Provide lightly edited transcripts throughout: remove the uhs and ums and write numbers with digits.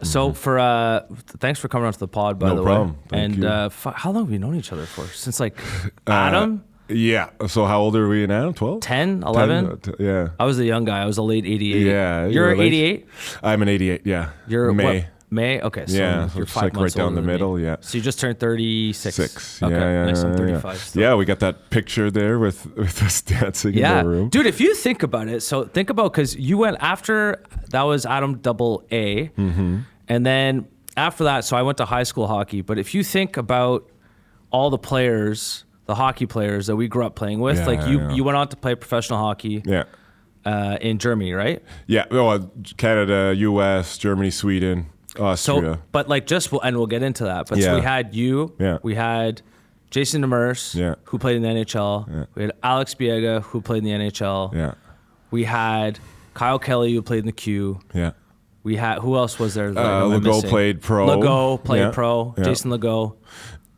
So thanks for coming onto the pod, by the way. No problem. Thank you. How long have we known each other for? Since like Adam? Yeah. So how old are we now? 12? 10, 11? 10, yeah. I was the young guy. I was a late 88. Yeah. You're 88? I'm an 88, yeah. You're May. What? May? Okay. So yeah. you're So 5 like months right down older the than middle, me. yeah. So you just turned 36? 6. Okay. Yeah, Nice. I'm yeah, 35 still. Yeah, we got that picture there with us dancing in the room. Dude, if you think about it, so think about, because you went after, that was Adam double A. Mm-hmm. And then after that, so I went to high school hockey. But if you think about all the players, the hockey players that we grew up playing with, you went on to play professional hockey in Germany, right? Yeah. Canada, US, Germany, Sweden, Austria. So, but like and we'll get into that. But so we had you, we had Jason Demers, who played in the NHL. Yeah. We had Alex Biega, who played in the NHL. Yeah. We had Kyle Kelly, who played in the Q. Yeah. We had, who else was there? Legault played pro. Legault played pro. Yeah. Jason Legault.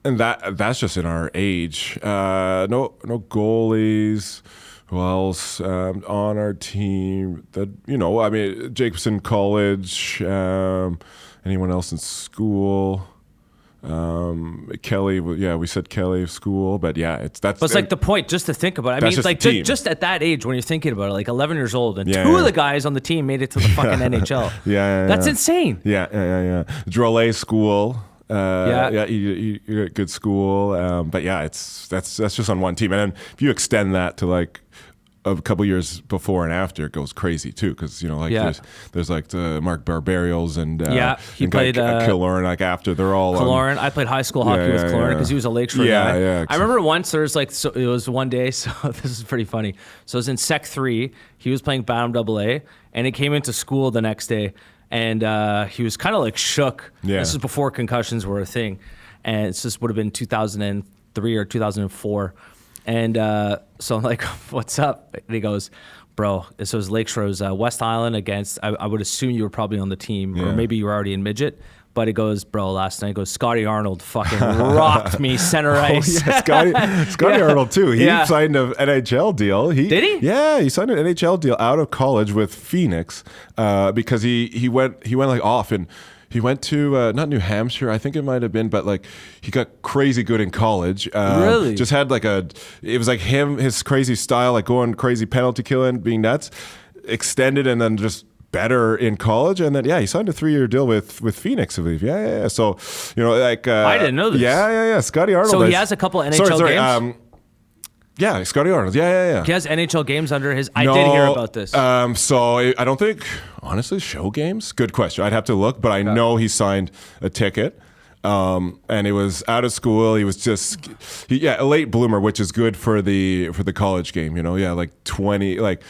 And that's just in our age. No goalies. Who else on our team? Jacobson College. Anyone else in school? Kelly. Yeah, we said Kelly school, but yeah, it's like the point. Just to think about it. I mean, like just at that age when you're thinking about it, like 11 years old, and two of the guys on the team made it to the fucking NHL. That's insane. Yeah. Drolet school. You're at good school, but yeah, that's just on one team, and then if you extend that to like a couple years before and after, it goes crazy too, because there's like the Mark Barbarials and he played Killorn, like after they're all Killorn. I played high school hockey with Killorn because he was a Lakeshore guy. Yeah, I remember once there was like, so it was one day, so this is pretty funny. So it was in Sec 3, he was playing Bottom AA, and he came into school the next day. And he was kind of like shook. Yeah. This is before concussions were a thing. And this would have been 2003 or 2004. And so I'm like, what's up? And he goes, bro, this was Lakeshore's West Island against, I would assume you were probably on the team, or maybe you were already in midget. But he goes, bro, last night, he goes, Scotty Arnold fucking rocked me center ice. Yeah, Scotty Arnold too. He signed an NHL deal. Did he? Yeah, he signed an NHL deal out of college with Phoenix because he went like off, and he went to not New Hampshire, I think it might have been, but like he got crazy good in college. Really? Just had like it was like his crazy style, like going crazy penalty killing, being nuts, extended, and then just better in college, and then he signed a 3-year deal with Phoenix, I believe. Yeah. So I didn't know this. Yeah. Scotty Arnold. So he has a couple NHL games. Yeah, Scotty Arnold. Yeah. He has NHL games under his. I did hear about this. So I don't think, honestly, show games. Good question. I'd have to look, but I know he signed a ticket. And it was out of school. He was just a late bloomer, which is good for the college game. Like 20, like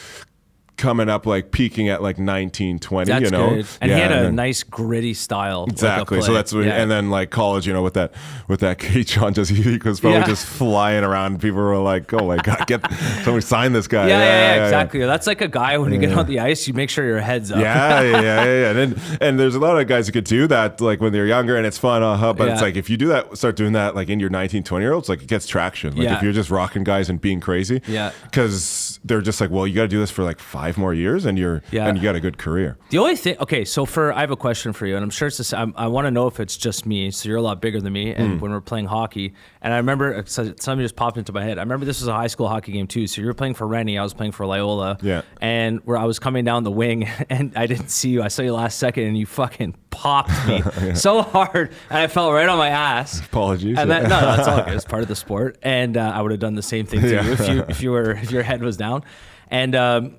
coming up, like peaking at like 19, 20, That's good. And he had a nice gritty style. Exactly. So that's and then like college, with that cage on, he was probably just flying around. People were like, "Oh my god, get somebody sign this guy." Yeah, exactly. That's like a guy when you get on the ice, you make sure your head's up. Yeah. And there's a lot of guys who could do that, like when they're younger, and it's fun. But it's like if you do that, start doing that, like in your 19, 20-year-olds, like it gets traction. Like if you're just rocking guys and being crazy, because they're just like, well, you got to do this for like 5 more years, and you got a good career. The only thing, okay, so I have a question for you, and I'm sure it's the same. I want to know if it's just me. So you're a lot bigger than me, and when we're playing hockey, and I remember something just popped into my head. I remember this was a high school hockey game too. So you were playing for Rennie, I was playing for Loyola, and where I was coming down the wing, and I didn't see you. I saw you last second, and you fucking popped me so hard, and I fell right on my ass. Apologies. And no, that's all good. It's part of the sport, and I would have done the same thing to you if your head was down, and.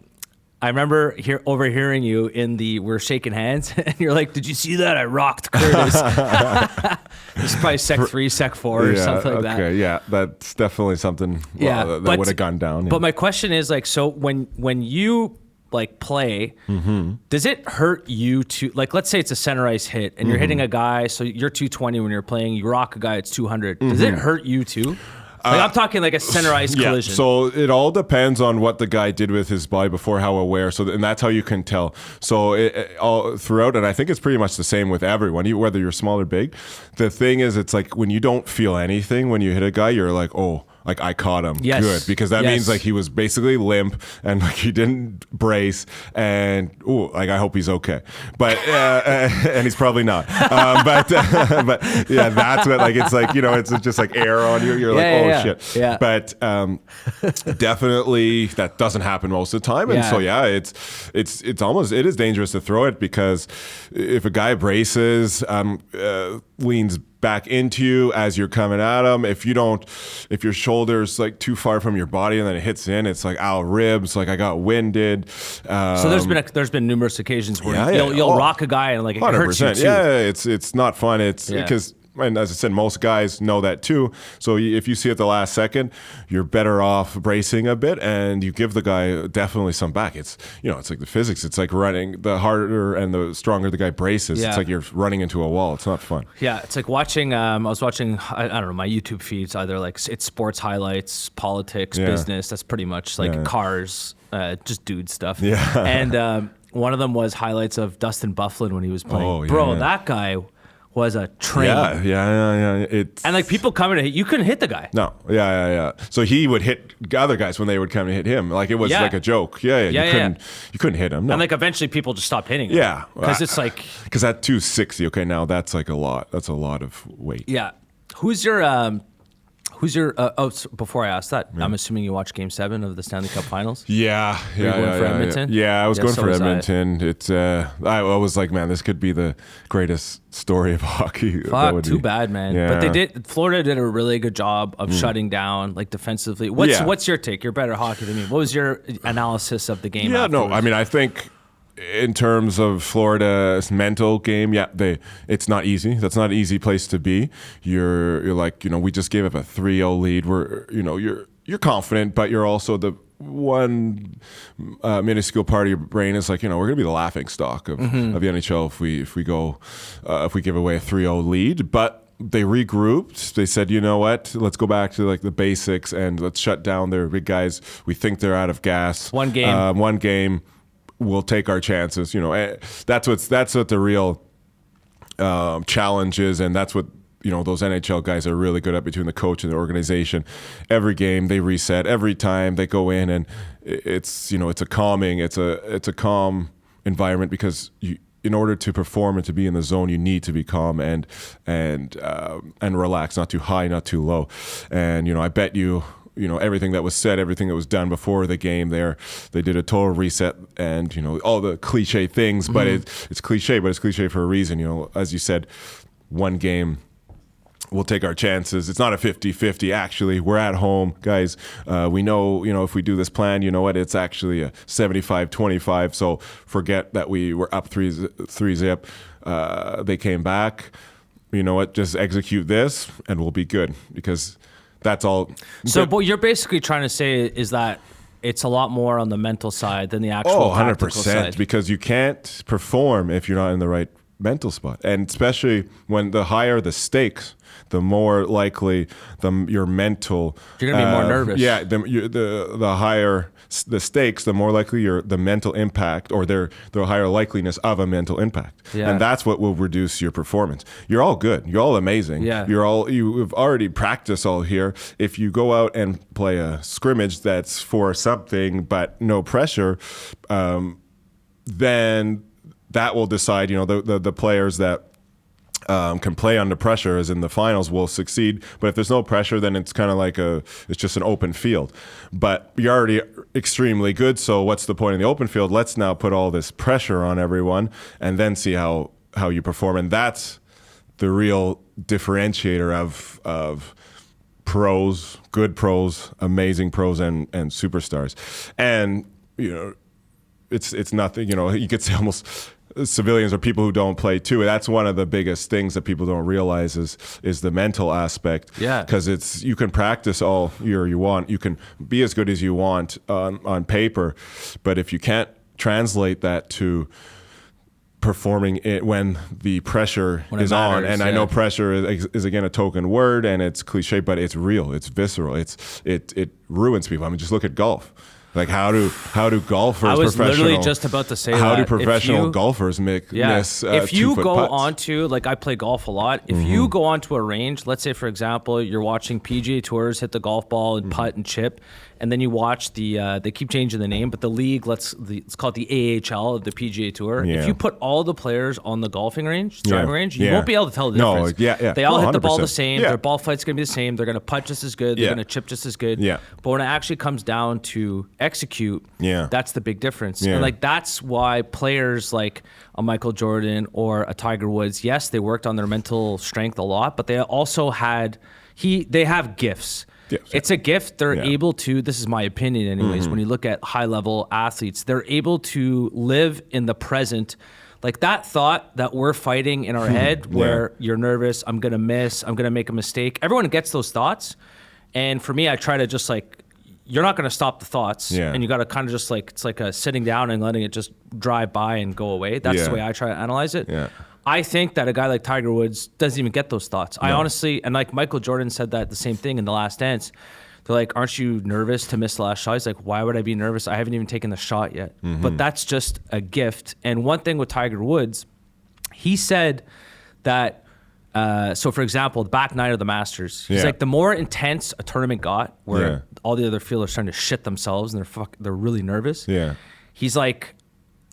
I remember overhearing you we're shaking hands, and you're like, "Did you see that? I rocked Curtis." It's probably Sec 3, Sec 4, or something like that. Okay, yeah, that's definitely something that would have gone down. But my question is, like, so when you like play, does it hurt you to, like, let's say it's a center ice hit, and you're hitting a guy, so you're 220 when you're playing, you rock a guy, it's 200. Does it hurt you too? Like I'm talking like a center ice collision. So it all depends on what the guy did with his body before, how aware. So and that's how you can tell. So it all throughout, and I think it's pretty much the same with everyone, whether you're small or big. The thing is, it's like when you don't feel anything when you hit a guy, you're like, oh, like I caught him Yes. good, because that means like he was basically limp and like he didn't brace, and like I hope he's okay, but and he's probably not. But yeah, that's what, like, it's like, it's just like air on you. You're shit. Yeah. But definitely that doesn't happen most of the time, and so it is dangerous to throw it, because if a guy braces, leans back into you as you're coming at him, if your shoulder's like too far from your body and then it hits in, it's like ribs, like I got winded. So there's been numerous occasions where you'll rock a guy and like it 100%. Hurts you too. Yeah, it's not fun. It's because, and as I said, most guys know that too. So if you see it the last second, you're better off bracing a bit, and you give the guy definitely some back. It's it's like the physics. It's like running. The harder and the stronger the guy braces, it's like you're running into a wall. It's not fun. Yeah, it's like watching. I was watching. I don't know, my YouTube feeds. Either like it's sports highlights, politics, business. That's pretty much like cars, just dude stuff. Yeah, and one of them was highlights of Dustin Byfuglien when he was playing. That guy was a train. Yeah. And like people coming to hit, you couldn't hit the guy. No, yeah. So he would hit other guys when they would come to hit him. Like it was like a joke. You couldn't hit him. No. And like eventually people just stopped hitting him. Yeah. Because it's like... Because at 260, okay, now that's like a lot. That's a lot of weight. Yeah. Who's your... before I ask that, I'm assuming you watched Game 7 of the Stanley Cup Finals? Yeah. Edmonton? Yeah, I was going for Edmonton. I was like, man, this could be the greatest story of hockey. Fuck, too bad, man. Yeah. But Florida did a really good job of shutting down, like, defensively. What's your take? You're better hockey than me. What was your analysis of the game afterwards? I mean, I think... in terms of Florida's mental game, it's not easy. That's not an easy place to be. You're like, we just gave up a 3-0 lead. You're confident, but you're also the one minuscule part of your brain is like, we're going to be the laughing stock of the NHL if we give away a 3-0 lead. But they regrouped. They said, you know what? Let's go back to like the basics and let's shut down their big guys. We think they're out of gas. One game. We'll take our chances. That's what the real challenge is, and that's what those NHL guys are really good at, between the coach and the organization. Every game they reset. Every time they go in, and it's a calm environment, because in order to perform and to be in the zone, you need to be calm and relax, not too high, not too low. And I bet you. Everything that was said, everything that was done before the game there, they did a total reset, and, all the cliche things, but it's cliche, but it's cliche for a reason. As you said, one game, we'll take our chances. It's not a 50-50, actually. We're at home, guys. We know, if we do this plan, it's actually a 75-25, so forget that we were up 3-zip. They came back. Just execute this, and we'll be good, because... that's all. So what you're basically trying to say is that it's a lot more on the mental side than the actual 100%, side. Because you can't perform if you're not in the right mental spot. And especially when the higher the stakes, the more likely your mental... You're going to be more nervous. Yeah, the higher the stakes, the more likely the mental impact, or the higher likeliness of a mental impact. Yeah. And that's what will reduce your performance. You're all good. You're all amazing. Yeah. You've already practiced all here. If you go out and play a scrimmage that's for something but no pressure, then that will decide, the players that can play under pressure, as in the finals, will succeed. But if there's no pressure, then it's kind of like it's just an open field. But you're already extremely good, so what's the point in the open field? Let's now put all this pressure on everyone and then see how you perform. And that's the real differentiator of pros, good pros, amazing pros, and superstars. And, it's nothing, you could say almost... civilians or people who don't play too. That's one of the biggest things that people don't realize is the mental aspect. Yeah. Because you can practice all year you want. You can be as good as you want on paper, but if you can't translate that to performing it when the pressure is on, and I know pressure is again a token word, and it's cliche, but it's real. It's visceral. It ruins people. I mean, just look at golf. Like how do golfers? I was literally just about to say how that. do professional golfers miss? If you 2-foot go putts? onto, like, I play golf a lot. If you go onto a range, let's say for example you're watching PGA Tours hit the golf ball and putt and chip, and then you watch the they keep changing the name, but the league it's called the AHL of the PGA Tour. Yeah. If you put all the players on the golfing range, driving range, you won't be able to tell the No, difference. They all hit the ball the 100%. same. Their ball flight's gonna be the same. They're gonna putt just as good. They're gonna chip just as good. Yeah. But when it actually comes down to execute, that's the big difference. Yeah. And like that's why players like a Michael Jordan or a Tiger Woods, yes, they worked on their mental strength a lot, but they also they have gifts. It's a gift. They're able to, this is my opinion anyways, when you look at high level athletes, they're able to live in the present. Like that thought that we're fighting in our head where you're nervous, I'm going to miss, I'm going to make a mistake. Everyone gets those thoughts. And for me, I try to just like, you're not going to stop the thoughts. And you got to kind of just like, it's like a sitting down and letting it just drive by and go away. That's the way I try to analyze it. I think that a guy like Tiger Woods doesn't even get those thoughts. I honestly, and like Michael Jordan said that the same thing in The Last Dance. They're like, aren't you nervous to miss the last shot? He's like, why would I be nervous? I haven't even taken the shot yet. But that's just a gift. And one thing with Tiger Woods, he said that, so for example, the back nine of the Masters, he's like, the more intense a tournament got, where all the other fielders are trying to shit themselves and they're really nervous. He's like,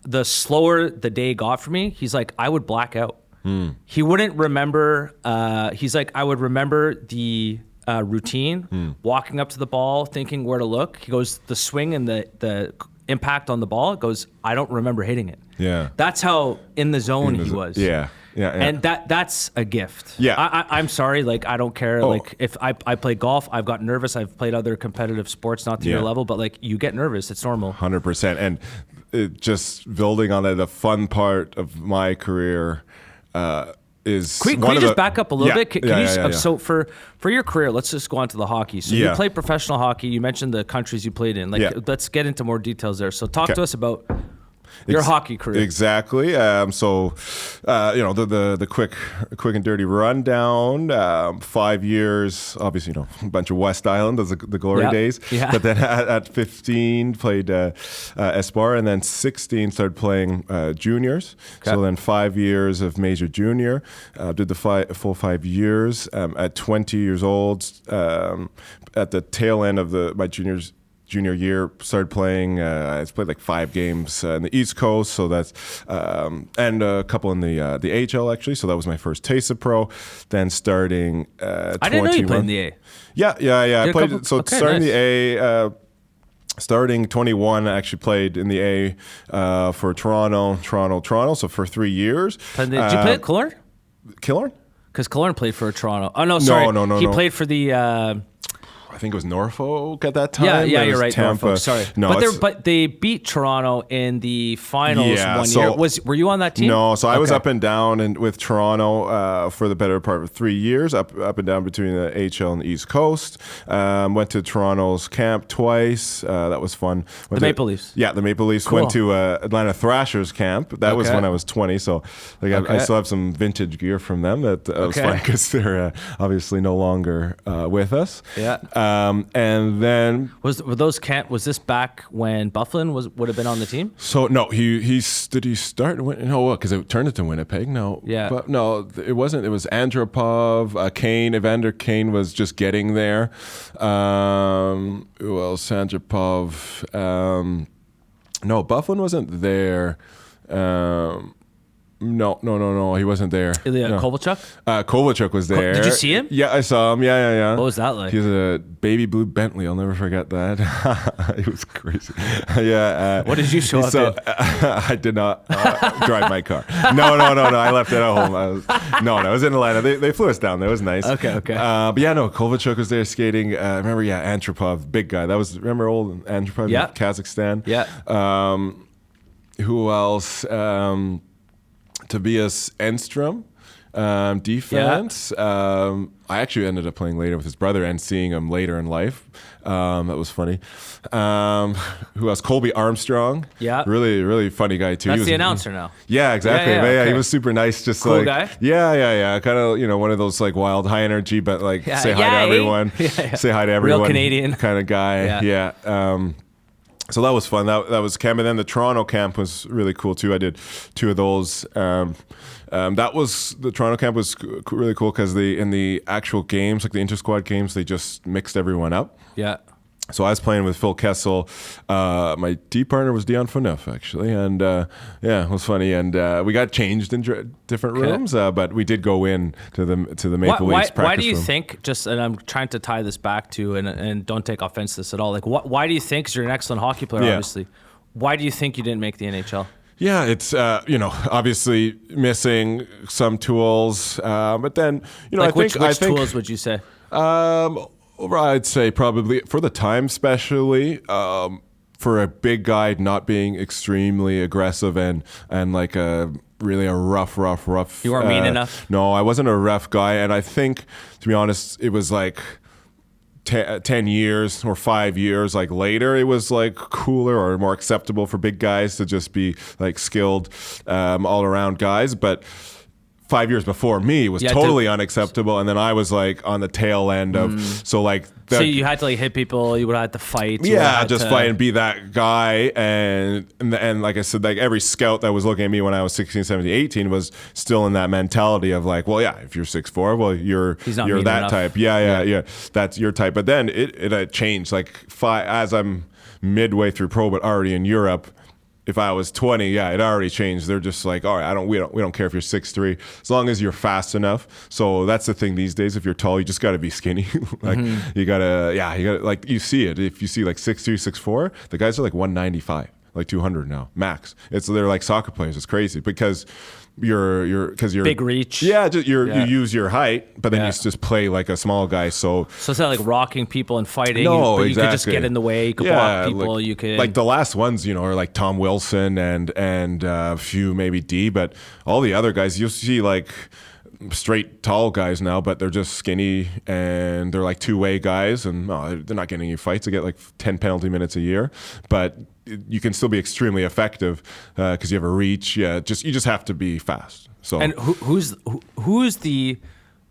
the slower the day got for me, he's like, I would black out. He wouldn't remember. He's like, I would remember the routine, walking up to the ball, thinking where to look. He goes, the swing and the impact on the ball, goes, I don't remember hitting it. That's how in the zone he was. And that's a gift. I'm sorry, like I don't care. Like if I play golf, I've got nervous. I've played other competitive sports, not to your level, but like you get nervous. It's normal. 100%. And just building on it, the fun part of my career is. Can you just back up a little bit? Can you So for your career, let's just go on to the hockey. So you played professional hockey. You mentioned the countries you played in. Like let's get into more details there. So talk to us about your hockey career. Exactly. So, the quick and dirty rundown. 5 years, obviously, a bunch of West Island, those are the glory days. But then at 15, played Espoir, and then 16 started playing juniors. So then 5 years of major junior. Did the full 5 years. At 20 years old, at the tail end of my junior year, started playing. I played like 5 games in the East Coast, so that's and a couple in the AHL actually. So that was my first taste of pro. Then starting, I didn't know you played in the A. Yeah. I played. Starting the A. Starting 21, I actually played in the A for Toronto. So for 3 years. Did you play at Killorn? Killorn? Because Killorn played for Toronto. Oh no, sorry. No. He played for the. I think it was Norfolk at that time. Yeah, you're right. Tampa. Norfolk, sorry. No, but they beat Toronto in the finals 1 year. Were you on that team? No, so I was up and down with Toronto for the better part of 3 years, up and down between the AHL and the East Coast. Went to Toronto's camp twice. That was fun. Maple Leafs. Yeah, the Maple Leafs. Cool. Went to Atlanta Thrashers camp. That was when I was 20. So I still have some vintage gear from them. That was fun because they're obviously no longer with us. Yeah. And then was this back when Bufflin would have been on the team? So no, did he start? No, because it turned into Winnipeg. No, but no, it wasn't. It was Andropov, Kane. Evander Kane was just getting there. Who else? Andropov. No, Bufflin wasn't there. No, he wasn't there. Kovalchuk? Kovalchuk was there. Did you see him? Yeah, I saw him. Yeah. What was that like? He was a baby blue Bentley. I'll never forget that. It was crazy. What did you show up in? I did not drive my car. No. I left it at home. I was in Atlanta. They flew us down. That was nice. Okay. But Kovalchuk was there skating. Remember, Antropov, big guy. Remember old Antropov in Kazakhstan? Yeah. Who else? Tobias Enstrom, defense. I actually ended up playing later with his brother and seeing him later in life. That was funny. Who else? Colby Armstrong. Yeah. Really, really funny guy too. That's the announcer now. Yeah, exactly. Yeah, he was super nice. Just cool guy. Yeah. Kind of, one of those like wild high energy, but like say hi to everyone. Say hi to everyone. Real Canadian kind of guy. Yeah. So that was fun. That was camp, and then the Toronto camp was really cool too. I did 2 of those. That was the Toronto camp was really cool because in the actual games, like the inter-squad games, they just mixed everyone up. Yeah. So I was playing with Phil Kessel. My D partner was Dion Phaneuf, actually, and it was funny. And we got changed in different rooms, but we did go in to the Maple Leafs practice room. Why do you think? And I'm trying to tie this back to, and don't take offense to this at all. Like, why do you think? Because you're an excellent hockey player, obviously. Why do you think you didn't make the NHL? Yeah, it's obviously missing some tools, but then like which tools would you say? I'd say probably for the time, especially for a big guy not being extremely aggressive and like really a rough. You weren't mean enough? No, I wasn't a rough guy, and I think, to be honest, it was like 10 years or 5 years like later, it was like cooler or more acceptable for big guys to just be like skilled all around guys. But 5 years before me, it was totally unacceptable, and then I was like on the tail end of so you had to like hit people, you would have to fight, fight and be that guy, and like I said, like every scout that was looking at me when I was 16, 17, 18 was still in that mentality of like, well, yeah, if you're 6'4", well, you're that enough type, yeah, that's your type. But then it changed like as I'm midway through pro, but already in Europe. If I was 20, it already changed. They're just like, all right, we don't care if you're 6'3", as long as you're fast enough. So that's the thing these days. If you're tall, you just got to be skinny. You gotta like you see it. If you see like 6'3", 6'4", the guys are like 195, like 200 now max. They're like soccer players. It's crazy because you're big reach. Yeah, you use your height, but then you just play like a small guy. So it's not like rocking people and fighting. No, but exactly. You could just get in the way. You could block people. Like, you could like the last ones, are like Tom Wilson and a few maybe D, but all the other guys you'll see like straight tall guys now, but they're just skinny and they're like two-way guys, and they're not getting any fights. They get like 10 penalty minutes a year, but you can still be extremely effective because you have a reach. You just have to be fast. So, and who's the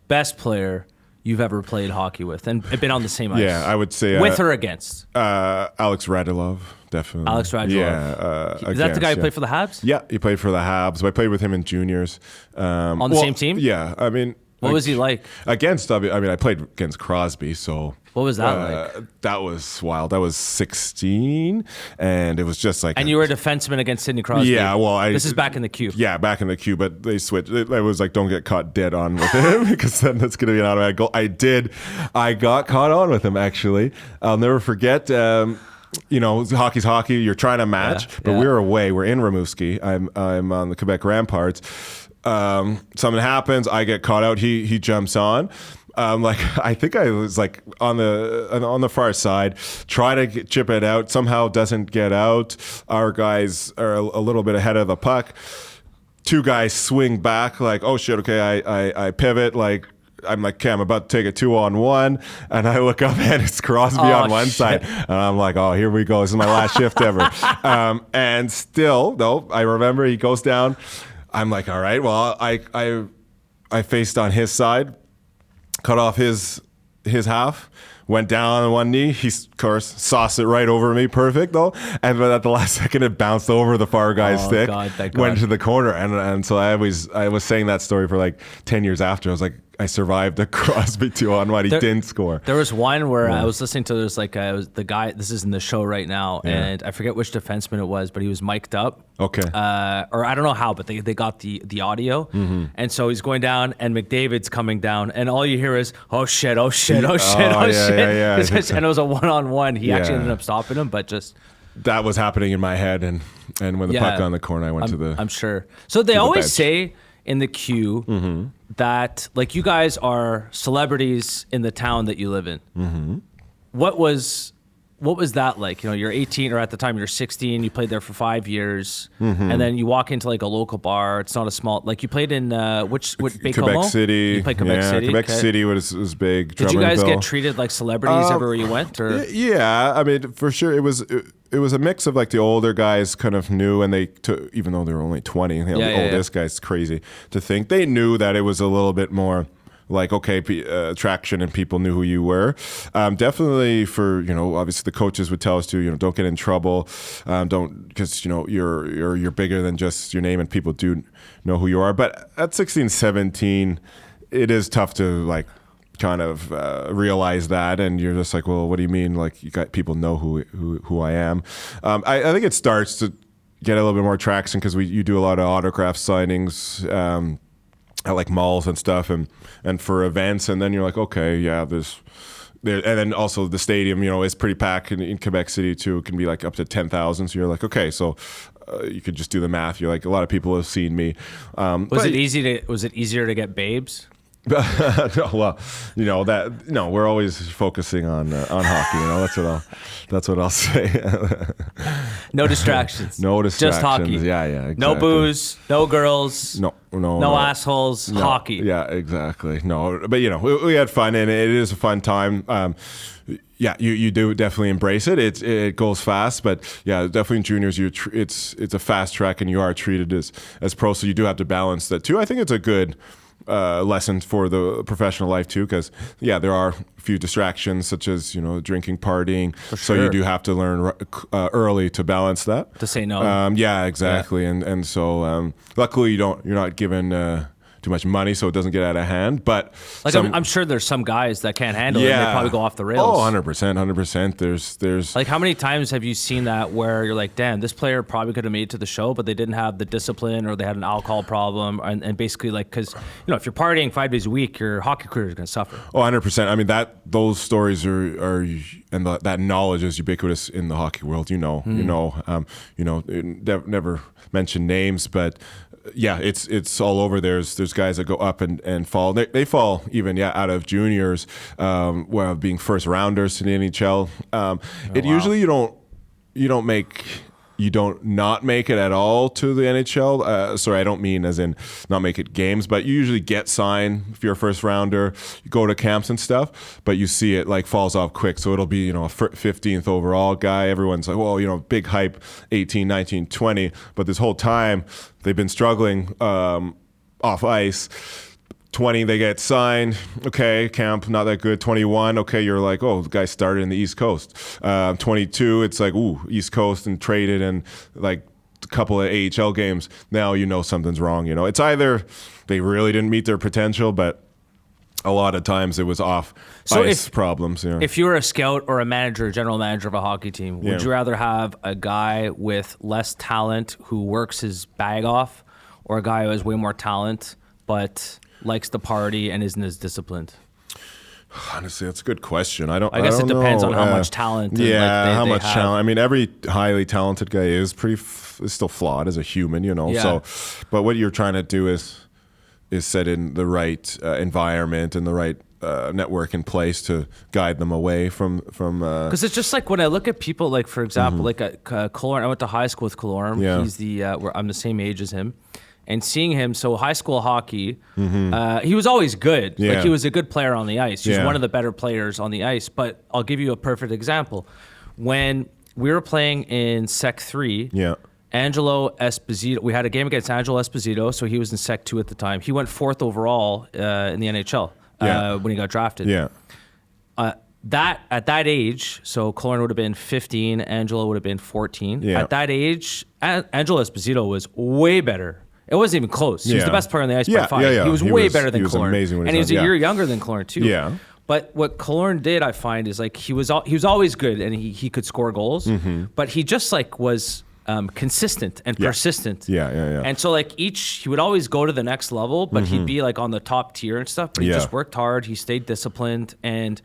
best player you've ever played hockey with and been on the same ice? Yeah, I would say with or against Alex Radulov, definitely. Alex Radulov. Yeah, is that the guy who played for the Habs? Yeah, he played for the Habs. I played with him in juniors. On the same team? Yeah, I mean. What was he like? I played against Crosby, so. What was that like? That was wild. That was 16, and it was just like. And you were a defenseman against Sidney Crosby. Yeah, well, this is back in the queue. Yeah, back in the queue, but they switched. It was like, don't get caught dead on with him because then that's going to be an automatic goal. I got caught on with him, actually. I'll never forget. Hockey's hockey. You're trying to match, but we're away. We're in Rimouski. I'm on the Quebec Ramparts. Something happens. I get caught out. He jumps on. I think I was like on the far side, try to chip it out. Somehow doesn't get out. Our guys are a little bit ahead of the puck. Two guys swing back like, oh shit, okay. I pivot like. I'm like, okay, I'm about to take a 2-on-1, and I look up and it's Crosby on one side, and I'm like, oh, here we go. This is my last shift ever. And still, though, I remember he goes down. I'm like, all right, well, I faced on his side, cut off his half, went down on one knee. He, of course, sauced it right over me. Perfect, though. And but at the last second, it bounced over the far guy's stick, went to the corner. And so I was saying that story for like 10 years after. I was like, I survived the Crosby 2-on-1. He didn't score. There was one where I was listening to, there's like the guy, this is in the show right now, and I forget which defenseman it was, but he was mic'd up. Okay. Or I don't know how, but they got the audio. Mm-hmm. And so he's going down, and McDavid's coming down, and all you hear is, oh shit, oh shit, oh shit, oh shit. Yeah. And it was a 1-on-1. He actually ended up stopping him, but just... That was happening in my head, and when the puck on the corner, I went to the... I'm sure. So they always say in the queue that like you guys are celebrities in the town that you live in. Mm-hmm. What was that like? You're 18, or at the time you're 16. You played there for 5 years, and then you walk into like a local bar. It's not a small. Like you played in Quebec City. You played Quebec City. Quebec City was big. Did you guys get treated like celebrities everywhere you went? Or? Yeah, I mean, for sure, it was a mix of like the older guys kind of knew, and they took, even though they were only 20. The oldest guys, crazy to think they knew that it was a little bit more like, okay, traction and people knew who you were. Definitely for, obviously the coaches would tell us to, don't get in trouble. Don't, because, you're bigger than just your name and people do know who you are. But at 16, 17, it is tough to like kind of realize that. And you're just like, well, what do you mean? Like you got people know who I am. I think it starts to get a little bit more traction because you do a lot of autograph signings, at like malls and stuff and for events, and then you're like, okay, yeah, there's and then also the stadium, is pretty packed in Quebec City too. It can be like up to 10,000. So you're like, okay, so you could just do the math. You're like, a lot of people have seen me. Was it easier to get babes? Well, we're always focusing on hockey. That's what I'll say. No distractions. No distractions. Just hockey. Yeah, exactly. No booze. No girls. No assholes. No, hockey. Yeah, exactly. No, but we had fun, and it is a fun time. Yeah, you do definitely embrace it. It goes fast, but yeah, definitely in juniors, it's a fast track, and you are treated as pro. So you do have to balance that too. I think it's a good lesson for the professional life too, because there are a few distractions such as drinking, partying. For sure. So you do have to learn early to balance that. To say no. Yeah, exactly. Yeah. And so luckily you're not given too much money, so it doesn't get out of hand. But like I'm sure there's some guys that can't handle it, and they probably go off the rails. Oh, 100%. There's like, how many times have you seen that where you're like, damn, this player probably could have made it to the show, but they didn't have the discipline, or they had an alcohol problem, and basically like, because if you're partying 5 days a week, your hockey career is going to suffer. Oh, 100%. I mean, those stories are and that knowledge is ubiquitous in the hockey world. Never mention names, but yeah, it's all over. There's guys that go up and fall. They fall even out of juniors, while being first rounders to the NHL. Usually you don't not make it at all to the NHL. Sorry, I don't mean as in not make it games, but you usually get signed if you're a first rounder. You go to camps and stuff, but you see it like falls off quick. So it'll be, a 15th overall guy. Everyone's like, well, big hype, 18, 19, 20. But this whole time they've been struggling off ice. 20, they get signed. Okay, camp, not that good. 21, okay, you're like, oh, the guy started in the East Coast. 22, it's like, ooh, East Coast and traded and like a couple of AHL games. Now something's wrong. It's either they really didn't meet their potential, but a lot of times it was off ice problems. If you were a scout or a manager, general manager of a hockey team, would you rather have a guy with less talent who works his bag off, or a guy who has way more talent but likes to party and isn't as disciplined? Honestly, that's a good question. I guess it depends on how much talent. How much talent. I mean, every highly talented guy is still flawed as a human, Yeah. So, but what you're trying to do is set in the right environment and the right network in place to guide them away from. Because it's just like when I look at people, like for example, like Colorn. I went to high school with Colorn. Yeah. He's I'm the same age as him. And seeing him, so high school hockey, he was always good. Yeah. Like he was a good player on the ice. He was one of the better players on the ice. But I'll give you a perfect example. When we were playing in Sec 3, Angelo Esposito, we had a game against Angelo Esposito, so he was in Sec 2 at the time. He went 4th overall in the NHL when he got drafted. Yeah. At that age, so Colorn would have been 15, Angelo would have been 14. Yeah. At that age, Angelo Esposito was way better. It wasn't even close. He was the best player on the ice by 5. Yeah. He was way better than Colorn. Amazing when and he was a year younger than Colorn too. Yeah. But what Colorn did, I find, is like he was always good, and he could score goals. But he just like was consistent and persistent. Yeah. And so like he would always go to the next level, but he'd be like on the top tier and stuff. But he just worked hard. He stayed disciplined. And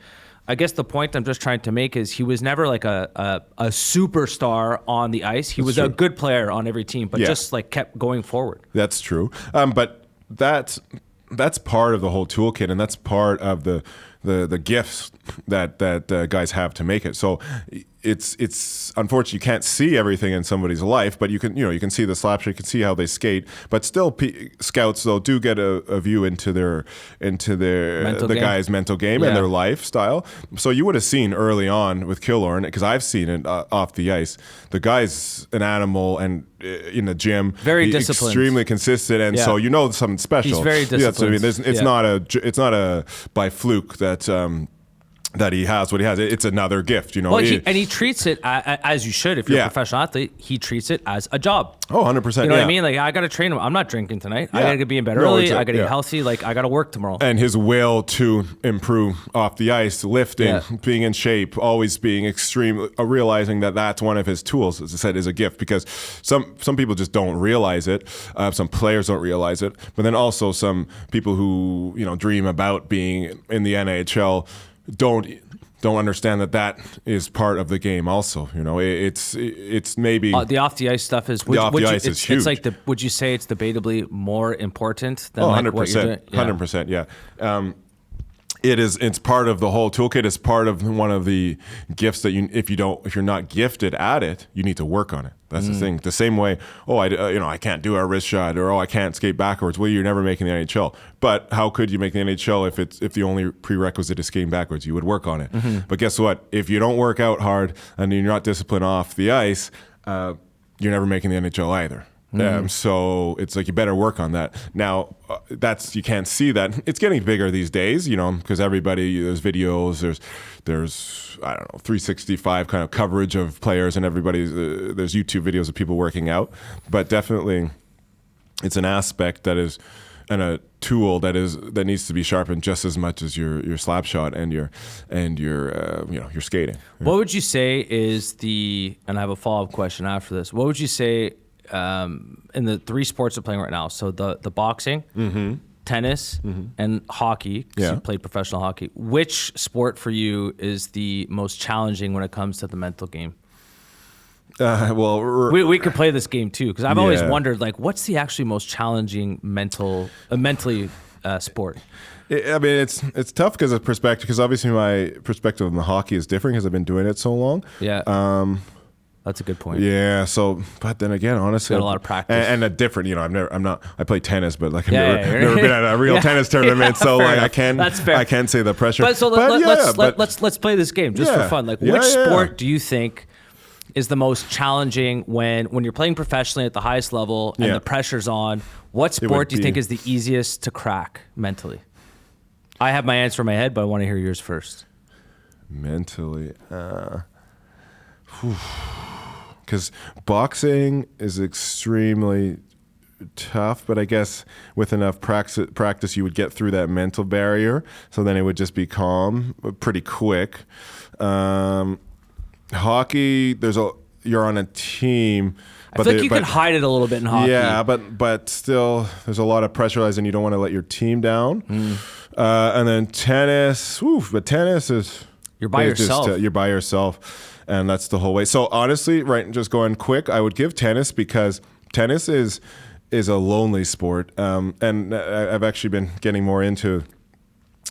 I guess the point I'm just trying to make is he was never like a superstar on the ice. He was a good player on every team, but just like kept going forward. That's true. But that's part of the whole toolkit, and that's part of the gifts that guys have to make it. So it's unfortunate you can't see everything in somebody's life, but you can see the slap shot, you can see how they skate. But still, scouts though do get a view into the guy's mental game and their lifestyle. So you would have seen early on with Killorn, because I've seen it off the ice. The guy's an animal, and in the gym, very disciplined, extremely consistent, and so something special. He's very disciplined. Yeah, so, it's not a by fluke that he has what he has. It's another gift, Well, he treats it as you should. If you're a professional athlete, he treats it as a job. Oh, 100%. You know what I mean? Like, I got to train him. I'm not drinking tonight. I got to be in bed early. I got to get healthy. Like, I got to work tomorrow. And his will to improve off the ice, lifting, being in shape, always being extreme, realizing that that's one of his tools, as I said, is a gift, because some people just don't realize it. Some players don't realize it. But then also some people who, dream about being in the NHL don't understand that is part of the game also. It's maybe the off the ice stuff is ice is huge. It's like would you say it's debatably more important than 100%, 100%, yeah. It's part of the whole toolkit. It's part of one of the gifts that if you're not gifted at it, you need to work on it. That's the thing. The same way, I can't do a wrist shot, or I can't skate backwards. Well, you're never making the NHL. But how could you make the NHL if the only prerequisite is skating backwards? You would work on it. Mm-hmm. But guess what? If you don't work out hard and you're not disciplined off the ice, you're never making the NHL either. So it's like you better work on that. Now, you can't see that. It's getting bigger these days, because there's videos, there's I don't know, 365 kind of coverage of players, and there's YouTube videos of people working out. But definitely, it's an aspect that is, and a tool that needs to be sharpened just as much as your slap shot and your skating. What would you say is and I have a follow-up question after this. What would you say in the three sports we're playing right now? So the boxing, tennis, and hockey, because you played professional hockey. Which sport for you is the most challenging when it comes to the mental game? We could play this game too, because I've always wondered, like, what's the actually most challenging mentally sport? I mean, it's tough because of perspective. Because obviously my perspective on the hockey is different because I've been doing it so long. Yeah. That's a good point. Yeah. So, but then again, honestly, got a lot of practice and a different. I play tennis, but like I've never been at a real tennis tournament, so like I can't say the pressure. Let's play this game just for fun. Like, which sport do you think is the most challenging when you're playing professionally at the highest level and the pressure's on? What sport do you think is the easiest to crack mentally? I have my answer in my head, but I want to hear yours first. Mentally, because boxing is extremely tough, but I guess with enough practice you would get through that mental barrier, so then it would just be calm pretty quick. Hockey, you're on a team. I feel like you can hide it a little bit in hockey. Yeah, but still, there's a lot of pressure, and you don't want to let your team down. And then tennis, but tennis is... You're by yourself. You're by yourself, and that's the whole way. So honestly, just going quick, I would give tennis, because tennis is a lonely sport. And I've actually been getting more into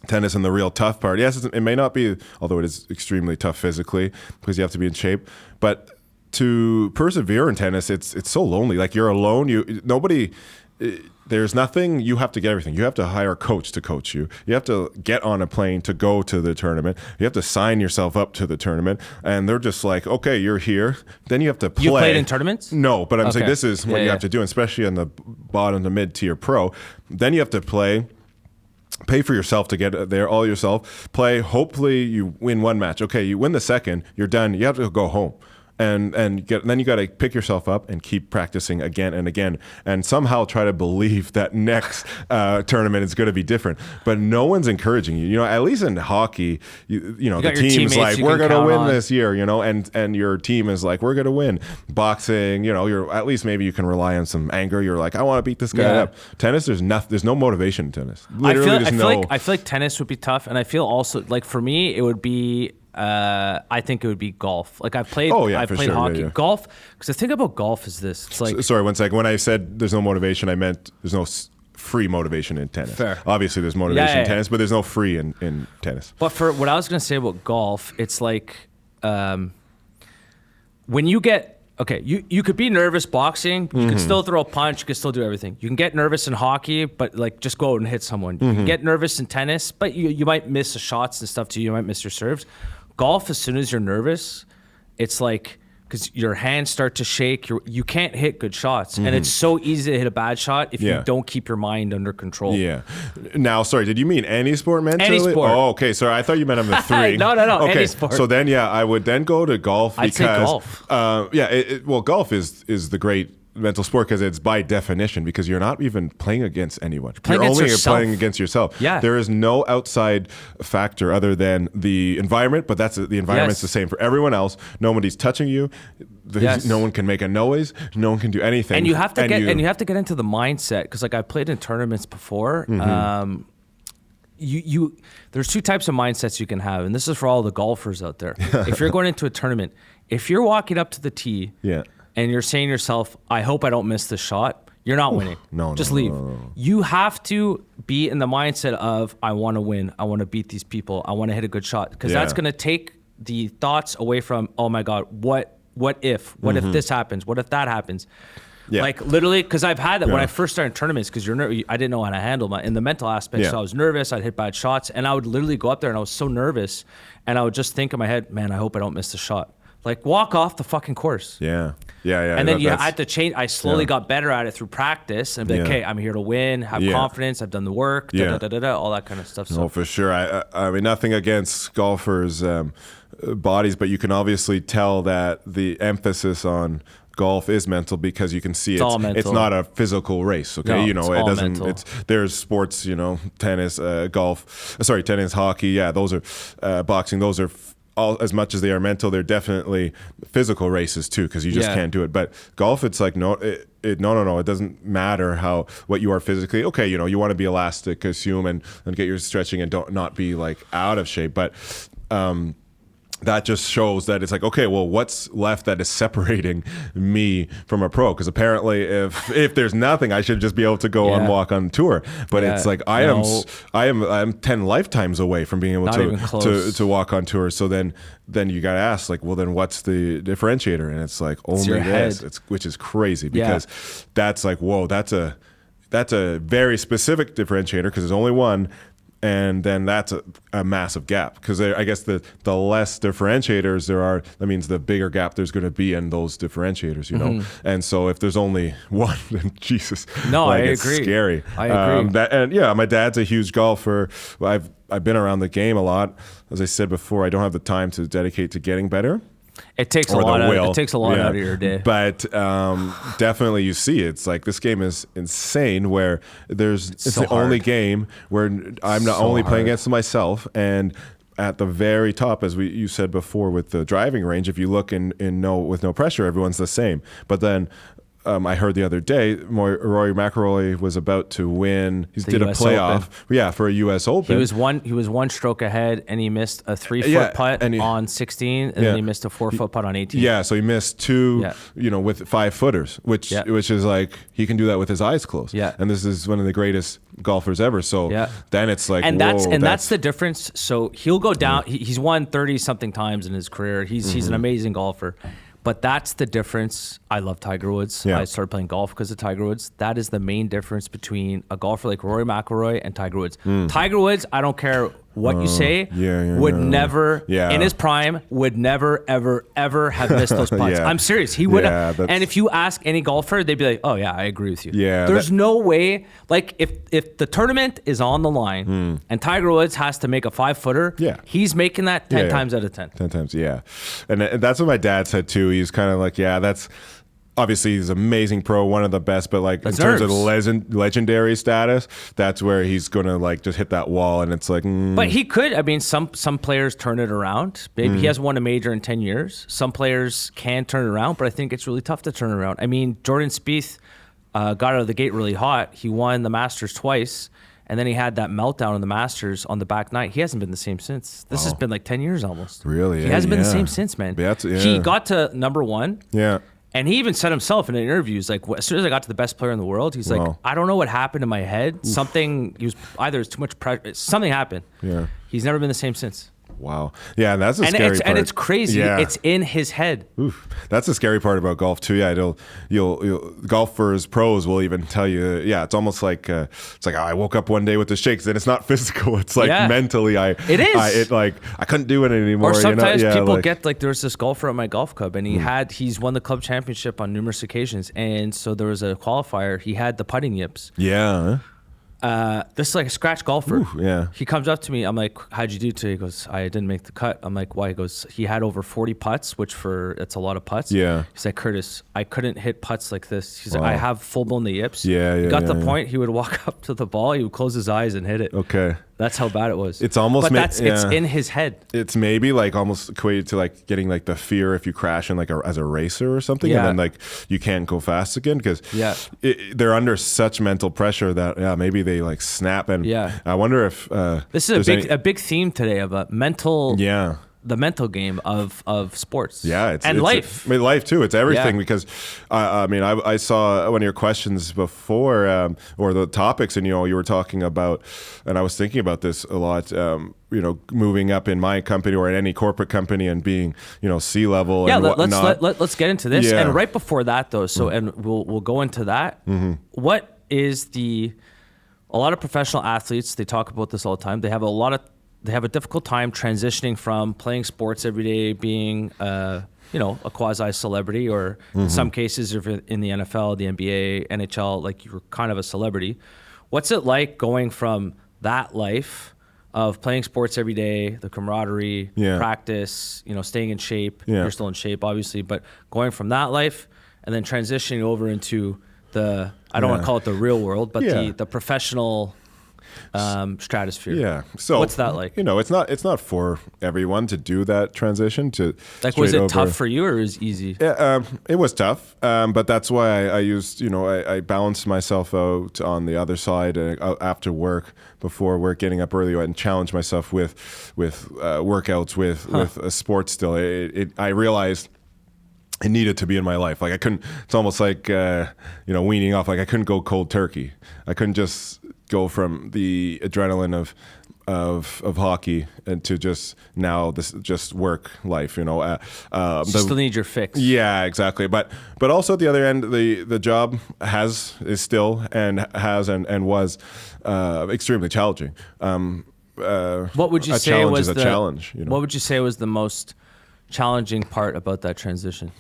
tennis and the real tough part. Yes, it may not be, although it is extremely tough physically because you have to be in shape. But to persevere in tennis, it's so lonely. Like, you're alone. There's nothing. You have to get everything. You have to hire a coach to coach you. You have to get on a plane to go to the tournament. You have to sign yourself up to the tournament. And they're just like, okay, you're here. Then you have to play. You played in tournaments? No, but I'm saying this is what you have to do, especially in the bottom to mid-tier pro. Then you have to play. Pay for yourself to get there, all yourself. Play. Hopefully you win one match. Okay, you win the second. You're done. You have to go home. And then you got to pick yourself up and keep practicing again and again, and somehow try to believe that next tournament is going to be different. But no one's encouraging you. At least in hockey, the team's like, we're going to win this year. And your team is like, we're going to win. Boxing, you're at least maybe you can rely on some anger. You're like, I want to beat this guy up. Tennis, there's no motivation in tennis. Literally, I feel like tennis would be tough, and I feel also like for me it would be. I think it would be golf. Like, I've played hockey. Yeah. Golf, because the thing about golf is this. It's like... Sorry, one second. When I said there's no motivation, I meant there's no free motivation in tennis. Fair. Obviously, there's motivation in tennis, but there's no free in tennis. But for what I was going to say about golf, it's like... when you get you could be nervous boxing, you can still throw a punch, you can still do everything. You can get nervous in hockey, but like just go out and hit someone. You can get nervous in tennis, but you might miss the shots and stuff too. You might miss your serves. Golf, as soon as you're nervous, it's like, because your hands start to shake, you can't hit good shots. And it's so easy to hit a bad shot if you don't keep your mind under control. Yeah. Now, sorry, did you mean any sport mentally? Any sport. Oh, okay. Sorry, I thought you meant on the three. No. Okay. Any sport. So then, I would then go to golf because... I'd say golf. Well, golf is the great mental sport because it's by definition, because you're not even playing against anyone. You're only playing against yourself. Yeah. There is no outside factor other than the environment, but the environment's the same for everyone else. Nobody's touching you. No one can make a noise. No one can do anything. And you have to get into the mindset, because like I played in tournaments before. There's two types of mindsets you can have, and this is for all the golfers out there. If you're going into a tournament, if you're walking up to the tee, and you're saying to yourself, I hope I don't miss the shot, you're not winning. Just leave. You have to be in the mindset of, I want to win. I want to beat these people. I want to hit a good shot. Because that's going to take the thoughts away from, oh my God, what if this happens? What if that happens? Yeah. Like literally, because I've had that when I first started tournaments, because I didn't know how to handle in the mental aspect. So I was nervous. I'd hit bad shots, and I would literally go up there and I was so nervous, and I would just think in my head, man, I hope I don't miss the shot. Like, walk off the fucking course. Yeah. And then I had to change. I slowly got better at it through practice. And be like, okay, I'm here to win, have confidence, I've done the work, all that kind of stuff. So. Oh, for sure. I mean, nothing against golfers' bodies, but you can obviously tell that the emphasis on golf is mental, because you can see it's not a physical race. Okay, no, it doesn't. Mental. There's sports, tennis, tennis, hockey. Yeah, those are boxing. Those are. All, as much as they are mental, they're definitely physical races too, because you just can't do it. But golf, it's like no. It doesn't matter what you are physically. Okay, you want to be elastic, assume and get your stretching and not be like out of shape. But that just shows that it's like, okay, well, what's left that is separating me from a pro? Because apparently, if there's nothing, I should just be able to go and walk on tour. But it's like I'm 10 lifetimes away from being able to walk on tour. So then you got to ask, like, well, then what's the differentiator? And it's like only this, which is crazy, because that's like, whoa, that's a very specific differentiator, because there's only one. And then that's a massive gap, because I guess the less differentiators there are, that means the bigger gap there's going to be in those differentiators, And so if there's only one, then Jesus, I agree. It's scary. I agree. My dad's a huge golfer. I've been around the game a lot. As I said before, I don't have the time to dedicate to getting better. It takes a lot out of your day. But definitely you see it's like this game is insane, where it's the only game where I'm not only playing against myself, and at the very top, as you said before with the driving range, if you look with no pressure, everyone's the same. But then I heard the other day, Rory McIlroy was about to win. He did a playoff, for a U.S. Open. He was one stroke ahead, and he missed a 3-foot putt on 16, and then he missed a 4-foot putt on 18. Yeah, so he missed two, with 5-footers, which is like he can do that with his eyes closed. Yeah, and this is one of the greatest golfers ever. So then it's like, that's the difference. So he'll go down. He's won 30 something times in his career. He's an amazing golfer. But that's the difference. I love Tiger Woods. I started playing golf because of Tiger Woods. That is the main difference between a golfer like Rory McIlroy and Tiger Woods. Tiger Woods, I don't care what you say, would never, in his prime, would never, ever, ever have missed those putts. I'm serious. He would have. And if you ask any golfer, they'd be like, oh, yeah, I agree with you. There's no way. Like, if the tournament is on the line and Tiger Woods has to make a 5-footer, he's making that 10 times out of 10. 10 times, And that's what my dad said, too. He's kind of like, that's... Obviously, he's an amazing pro, one of the best, but like in terms of legendary status, that's where he's gonna like just hit that wall, and it's like. But he could. I mean, some players turn it around. Maybe he hasn't won a major in 10 years. Some players can turn it around, but I think it's really tough to turn it around. I mean, Jordan Spieth got out of the gate really hot. He won the Masters twice, and then he had that meltdown in the Masters on the back nine. He hasn't been the same since. This has been like 10 years almost. Really? He hasn't been the same since, man. He got to number one. Yeah. And he even said himself in an interview, he's like, as soon as I got to the best player in the world, he's like, I don't know what happened in my head. Something, there's too much pressure. Something happened. Yeah. He's never been the same since. Wow. Yeah, and that's a scary part. And it's crazy. Yeah. It's in his head. Oof. That's the scary part about golf too. Yeah, you'll golfers, pros will even tell you. Yeah, it's almost like it's like, oh, I woke up one day with the shakes, and it's not physical. It's like mentally, it is. I couldn't do it anymore. Or sometimes people like, get like, there was this golfer at my golf club, and he's won the club championship on numerous occasions, and so there was a qualifier. He had the putting yips. Yeah. This is like a scratch golfer. Ooh, yeah. He comes up to me. I'm like, how'd you do today? He goes, I didn't make the cut. I'm like, why? He goes, he had over 40 putts, which it's a lot of putts. Yeah. He's like, Curtis, I couldn't hit putts like this. He's like, I have full blown the yips. Yeah. He got the point. He would walk up to the ball. He would close his eyes and hit it. Okay. That's how bad it was. It's almost, it's in his head. It's maybe like almost equated to like getting like the fear if you crash in like as a racer or something, and then like you can't go fast again because they're under such mental pressure that maybe they like snap. And I wonder if this is a big theme today of a mental. Yeah. The mental game of sports. Yeah, it's life. Life too. It's everything because I mean I saw one of your questions before or the topics, and you were talking about, and I was thinking about this a lot. Moving up in my company or in any corporate company and being C-level. Yeah, and let's get into this. Yeah. And right before that though, and we'll go into that. Mm-hmm. What is a lot of professional athletes? They talk about this all the time. They have a difficult time transitioning from playing sports every day, being a quasi celebrity, or in some cases, if you're in the NFL, the NBA, NHL, like you're kind of a celebrity. What's it like going from that life of playing sports every day, the camaraderie, practice, staying in shape? You're still in shape, obviously, but going from that life and then transitioning over into I don't want to call it the real world, but the professional stratosphere. Yeah. So what's that like? It's not for everyone to do that transition to like. Was it tough for you or was it easy? Yeah, it was tough. But that's why I used, I balanced myself out on the other side after work, before work, getting up early and challenge myself with workouts, with a sports still. I realized it needed to be in my life. Like I couldn't. It's almost like weaning off. Like I couldn't go cold turkey. I couldn't just go from the adrenaline of hockey and to just work life. You still need your fix. Yeah, exactly. But also at the other end, the job is still and was extremely challenging. What would you say was the challenge? What would you say was the most challenging part about that transition?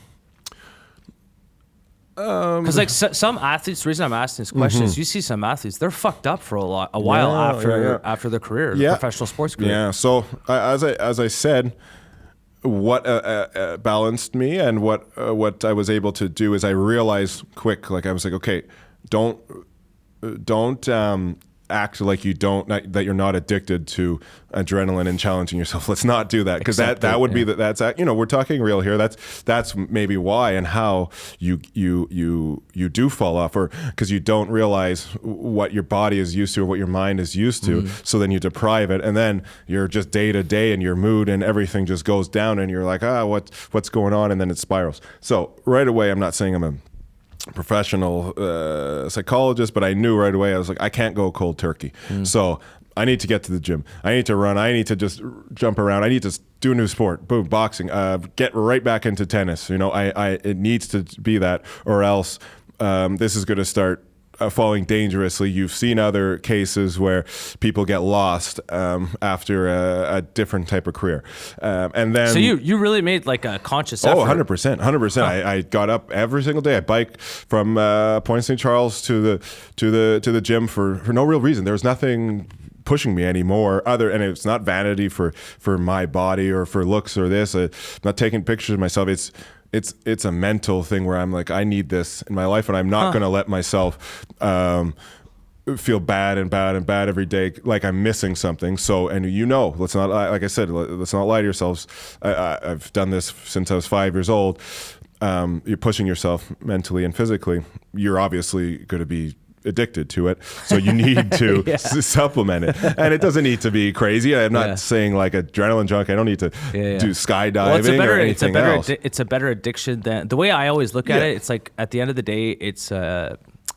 Because like some athletes, the reason I'm asking this question is you see some athletes, they're fucked up for a while after their career, professional sports career. Yeah. So as I said, what balanced me and what I was able to do is I realized quick, like I was like, okay, don't act like that you're not addicted to adrenaline and challenging yourself. Let's not do that, because that would be we're talking real here. That's maybe why and how you do fall off, or because you don't realize what your body is used to or what your mind is used to. So then you deprive it, and then you're just day to day, and your mood and everything just goes down, and you're like, what's going on, and then it spirals. So right away, I'm not saying I'm a professional psychologist, but I knew right away, I was like, I can't go cold turkey. So I need to get to the gym. I need to run. I need to just jump around. I need to do a new sport. Boom, boxing. Get right back into tennis. It needs to be that, or else this is going to start falling dangerously. You've seen other cases where people get lost after a different type of career, and then. So you really made like a conscious effort. 100%. I got up every single day. I biked from Point St. Charles to the gym for no real reason. There was nothing pushing me anymore and it's not vanity for my body or for looks or this. I'm not taking pictures of myself. It's a mental thing where I'm like, I need this in my life, and I'm not going to let myself feel bad every day, like I'm missing something. So, and let's not, like I said, let's not lie to yourselves. I've done this since I was 5 years old. You're pushing yourself mentally and physically. You're obviously going to be addicted to it, so you need to supplement it, and it doesn't need to be crazy. I'm not saying like adrenaline junk. I don't need to do skydiving or anything else. It's a better addiction than the way I always look at it. It's like at the end of the day, it's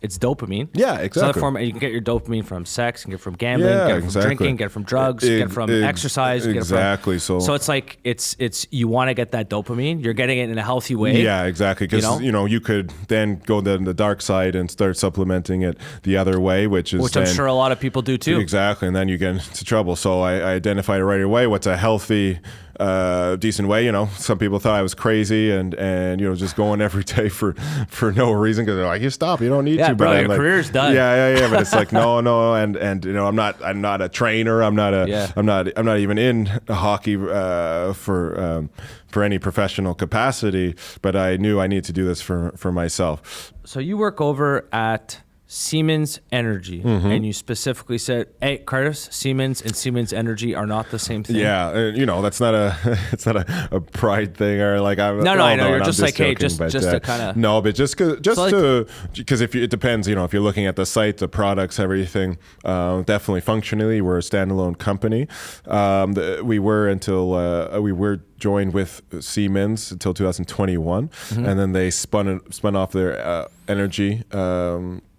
It's dopamine. Yeah, It's another exactly. form. You can get your dopamine from sex, you can get it from gambling, Yeah, get it from exactly. drinking, get it from drugs, get it from exercise. Exactly. So it's like it's you want to get that dopamine. You're getting it in a healthy way. Yeah, exactly. Because you could then go down the dark side and start supplementing it the other way, which I'm sure a lot of people do too. Exactly, and then you get into trouble. So I identified right away what's a healthy, decent way. Some people thought I was crazy and just going every day for no reason because they're like, you stop, you don't need to. Bro, but your career's done. Yeah. But it's like no, and I'm not a trainer. I'm not even in hockey for any professional capacity. But I knew I needed to do this for myself. So you work over at Siemens Energy, and you specifically said, "Hey, Curtis, Siemens and Siemens Energy are not the same thing." Yeah, that's not it's not a pride thing or like I'm. No, I know. You're just like, joking, hey, just to kind of. No, but just because it depends. If you're looking at the site, the products, everything. Definitely functionally, we're a standalone company. We were joined with Siemens until 2021, and then they spun off their energy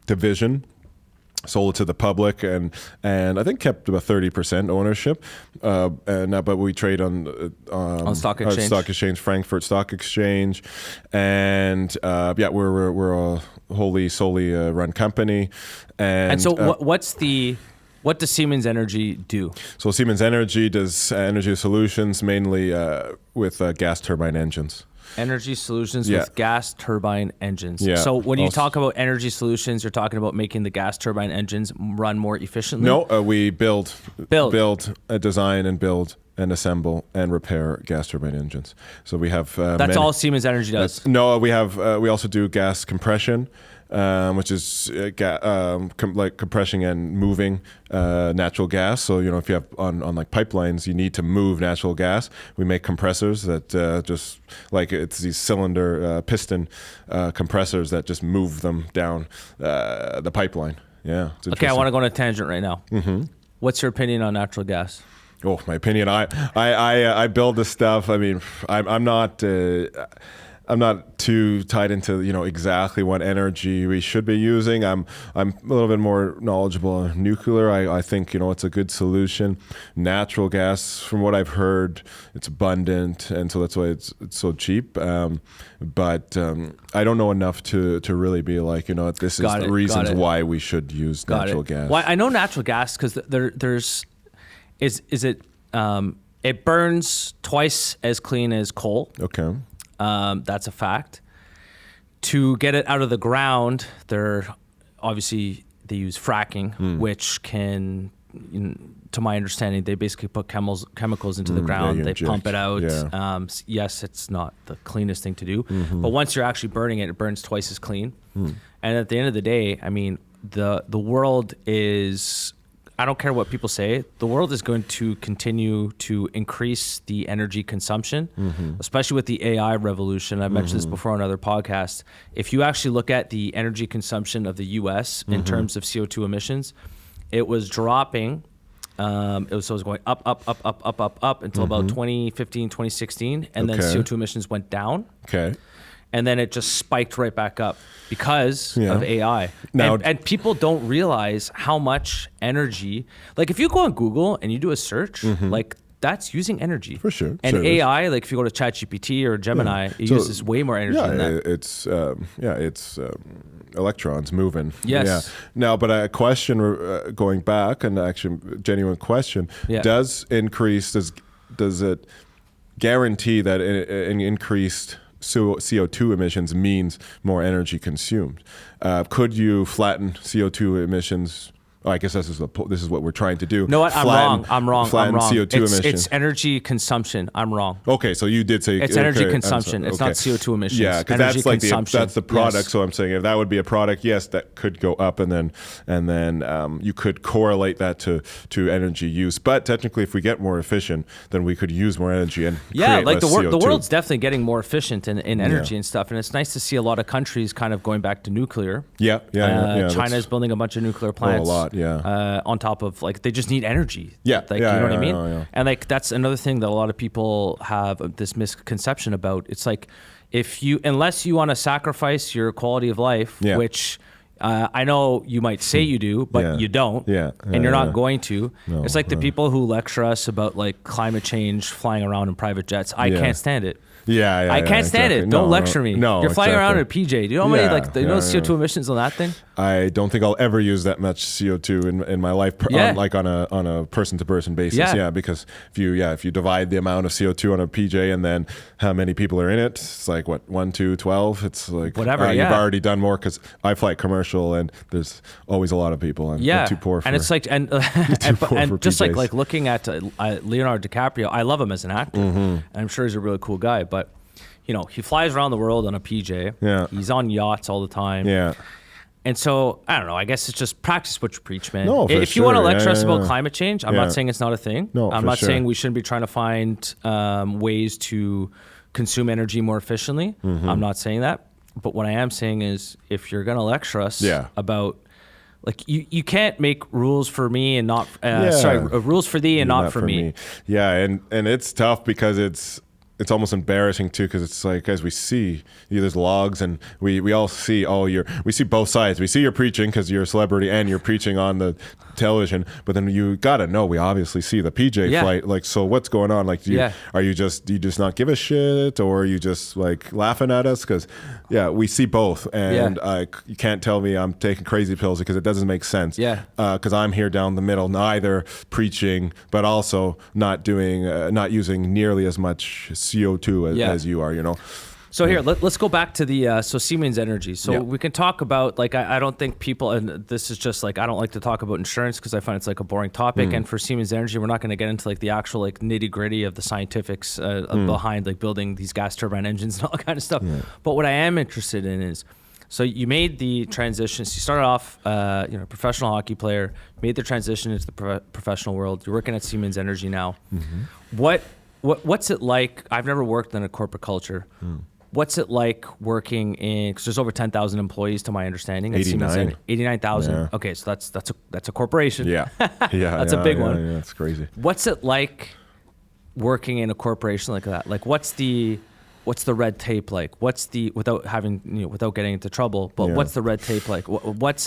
division, sold it to the public, and I think kept about 30% ownership. But we trade on stock exchange, Frankfurt Stock Exchange, and we're a solely run company. And so what does Siemens Energy do? So Siemens Energy does energy solutions mainly with gas turbine engines. Energy solutions with gas turbine engines. Yeah. So when you talk about energy solutions, you're talking about making the gas turbine engines run more efficiently? No, we build, design and build and assemble and repair gas turbine engines. So we have that's all Siemens Energy does. No, we also do gas compression, which is like compressing and moving natural gas. So if you have on like pipelines, you need to move natural gas. We make compressors that just like it's these cylinder piston compressors that just move them down the pipeline. Yeah. Okay, I want to go on a tangent right now. What's your opinion on natural gas? Oh, my opinion. I build this stuff. I mean, I'm not too tied into exactly what energy we should be using. I'm a little bit more knowledgeable on nuclear. I think it's a good solution. Natural gas, from what I've heard, it's abundant, and so that's why it's so cheap. But I don't know enough to really be like this is the reasons why we should use natural gas. Well, I know natural gas because there's it burns twice as clean as coal. Okay. That's a fact. To get it out of the ground, they use fracking, which can, to my understanding, they basically put chemicals into the ground. They pump it out. Yeah. Yes, it's not the cleanest thing to do, but once you're actually burning it, it burns twice as clean. And at the end of the day, I mean, the world is. I don't care what people say. The world is going to continue to increase the energy consumption, especially with the AI revolution. I mentioned this before on other podcasts. If you actually look at the energy consumption of the U.S. in terms of CO2 emissions, it was dropping. It was going up until about 2015, 2016, and then CO2 emissions went down. Okay. And then it just spiked right back up because of AI. And people don't realize how much energy, like if you go on Google and you do a search, like that's using energy. For sure. And AI, like if you go to ChatGPT or Gemini, it uses way more energy than that. It's electrons moving. Yes. Yeah. Now, but a question going back, and actually a genuine question, does it guarantee that an increased CO2 emissions means more energy consumed? Could you flatten CO2 emissions? Oh, I guess this is what we're trying to do. No, what? I'm wrong. Flatten CO2 emissions. It's energy consumption. I'm wrong. Okay, so you did say it's energy consumption. It's not CO2 emissions. Yeah, because that's like that's the product. Yes. So I'm saying if that would be a product, yes, that could go up, and then you could correlate that to energy use. But technically, if we get more efficient, then we could use more energy and create like less CO2. The world's definitely getting more efficient in energy and stuff, and it's nice to see a lot of countries kind of going back to nuclear. Yeah. China's building a bunch of nuclear plants. A lot. Yeah. On top of they just need energy. Yeah. You know what I mean? Yeah. And that's another thing that a lot of people have this misconception about. It's like unless you want to sacrifice your quality of life, which I know you might say you do, but you don't. And you're not going to. No, it's like the people who lecture us about like climate change, flying around in private jets. I can't stand it. I can't stand it. Don't lecture me. No, you're flying around in a PJ. Do you know how many CO2 emissions on that thing? I don't think I'll ever use that much CO2 in my life, like on a person to person basis. Because if you divide the amount of CO2 on a PJ and then how many people are in it, it's like what 1, 2, 12. It's like whatever. You've already done more because I fly commercial and there's always a lot of people. I'm too poor for. And it's like and just like looking at Leonardo DiCaprio, I love him as an actor. And I'm sure he's a really cool guy, but he flies around the world on a PJ. He's on yachts all the time. And so, I don't know, I guess it's just practice what you preach, man. No, if you want to lecture us about climate change, I'm not saying it's not a thing. No, I'm not saying we shouldn't be trying to find ways to consume energy more efficiently. I'm not saying that. But what I am saying is if you're going to lecture us about, like, you can't make rules for me and not, rules for thee and not for me. Yeah, and it's tough because it's almost embarrassing too, because it's like, as we see, there's logs and we all see we see both sides. We see you're preaching because you're a celebrity and you're preaching on the television, but then you gotta know we obviously see the PJ flight. Like, so what's going on? Like, do you just not give a shit, or are you just like laughing at us? Because we see both, and you can't tell me I'm taking crazy pills because it doesn't make sense. Because I'm here down the middle, neither preaching but also not using nearly as much CO2 as you are, So here, let's go back to the Siemens Energy. So we can talk about, like, I don't think people, and this is just like, I don't like to talk about insurance because I find it's like a boring topic. And for Siemens Energy, we're not going to get into like the actual like nitty gritty of the scientifics behind like building these gas turbine engines and all that kind of stuff. But what I am interested in is, so you made the transition. So you started off, professional hockey player, made the transition into the professional world. You're working at Siemens Energy now. What's it like? I've never worked in a corporate culture. What's it like working in? Because there's over 10,000 employees, to my understanding. 89,000. Yeah. Okay, so that's a corporation. That's a big one. Yeah, it's crazy. What's it like working in a corporation like that? Like, what's the red tape like? Without getting into trouble? But what's the red tape like?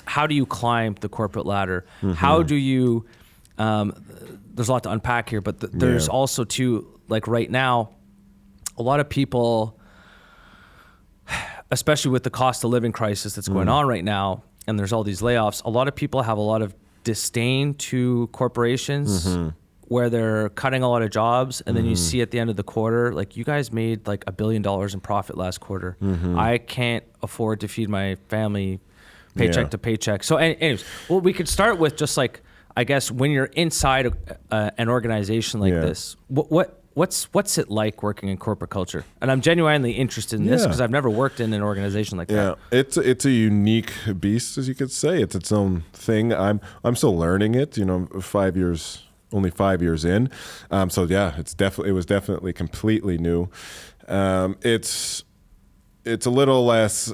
How do you climb the corporate ladder? How do you? There's a lot to unpack here, but there's also too, like right now, a lot of people, especially with the cost of living crisis that's going on right now, and there's all these layoffs, a lot of people have a lot of disdain to corporations where they're cutting a lot of jobs, and then you see at the end of the quarter, like, you guys made like $1 billion in profit last quarter. I can't afford to feed my family paycheck to paycheck. So anyways, well, we could start with just like, I guess when you're inside an organization like this, what's it like working in corporate culture? And I'm genuinely interested in this because I've never worked in an organization like that. It's a unique beast, as you could say. It's its own thing. I'm still learning it. 5 years, only 5 years in. It was definitely completely new. It's a little less,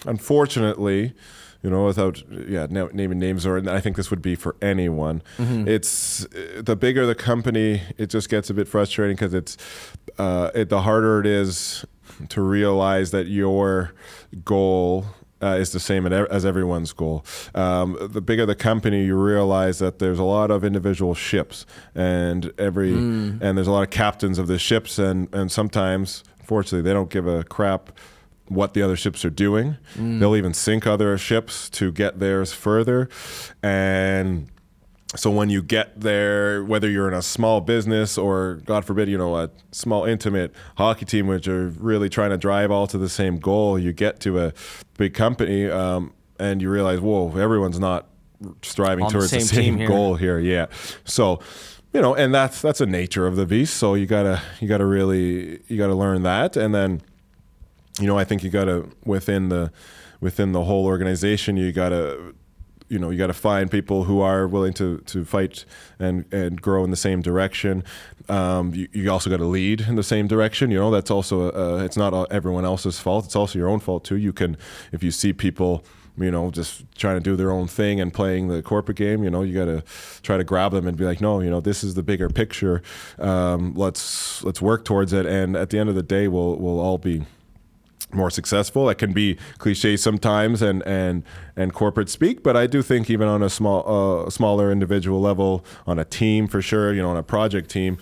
unfortunately. Without naming names, or I think this would be for anyone. It's the bigger the company, it just gets a bit frustrating because the harder it is to realize that your goal is the same as everyone's goal. The bigger the company, you realize that there's a lot of individual ships, and there's a lot of captains of the ships, and sometimes, unfortunately, they don't give a crap what the other ships are doing. They'll even sink other ships to get theirs further. And so when you get there, whether you're in a small business or, God forbid, a small intimate hockey team, which are really trying to drive all to the same goal, you get to a big company and you realize, whoa, everyone's not striving towards the same goal here. Yeah. So, and that's a nature of the beast. So you gotta learn that. And then, I think you gotta within the whole organization, you gotta find people who are willing to fight and grow in the same direction. You also got to lead in the same direction. That's also it's not everyone else's fault. It's also your own fault too. You can, if you see people, just trying to do their own thing and playing the corporate game, you got to try to grab them and be like, no, this is the bigger picture. Let's work towards it. And at the end of the day, we'll all be more successful. It can be cliche sometimes and corporate speak, but I do think even on a smaller individual level, on a team for sure, on a project team,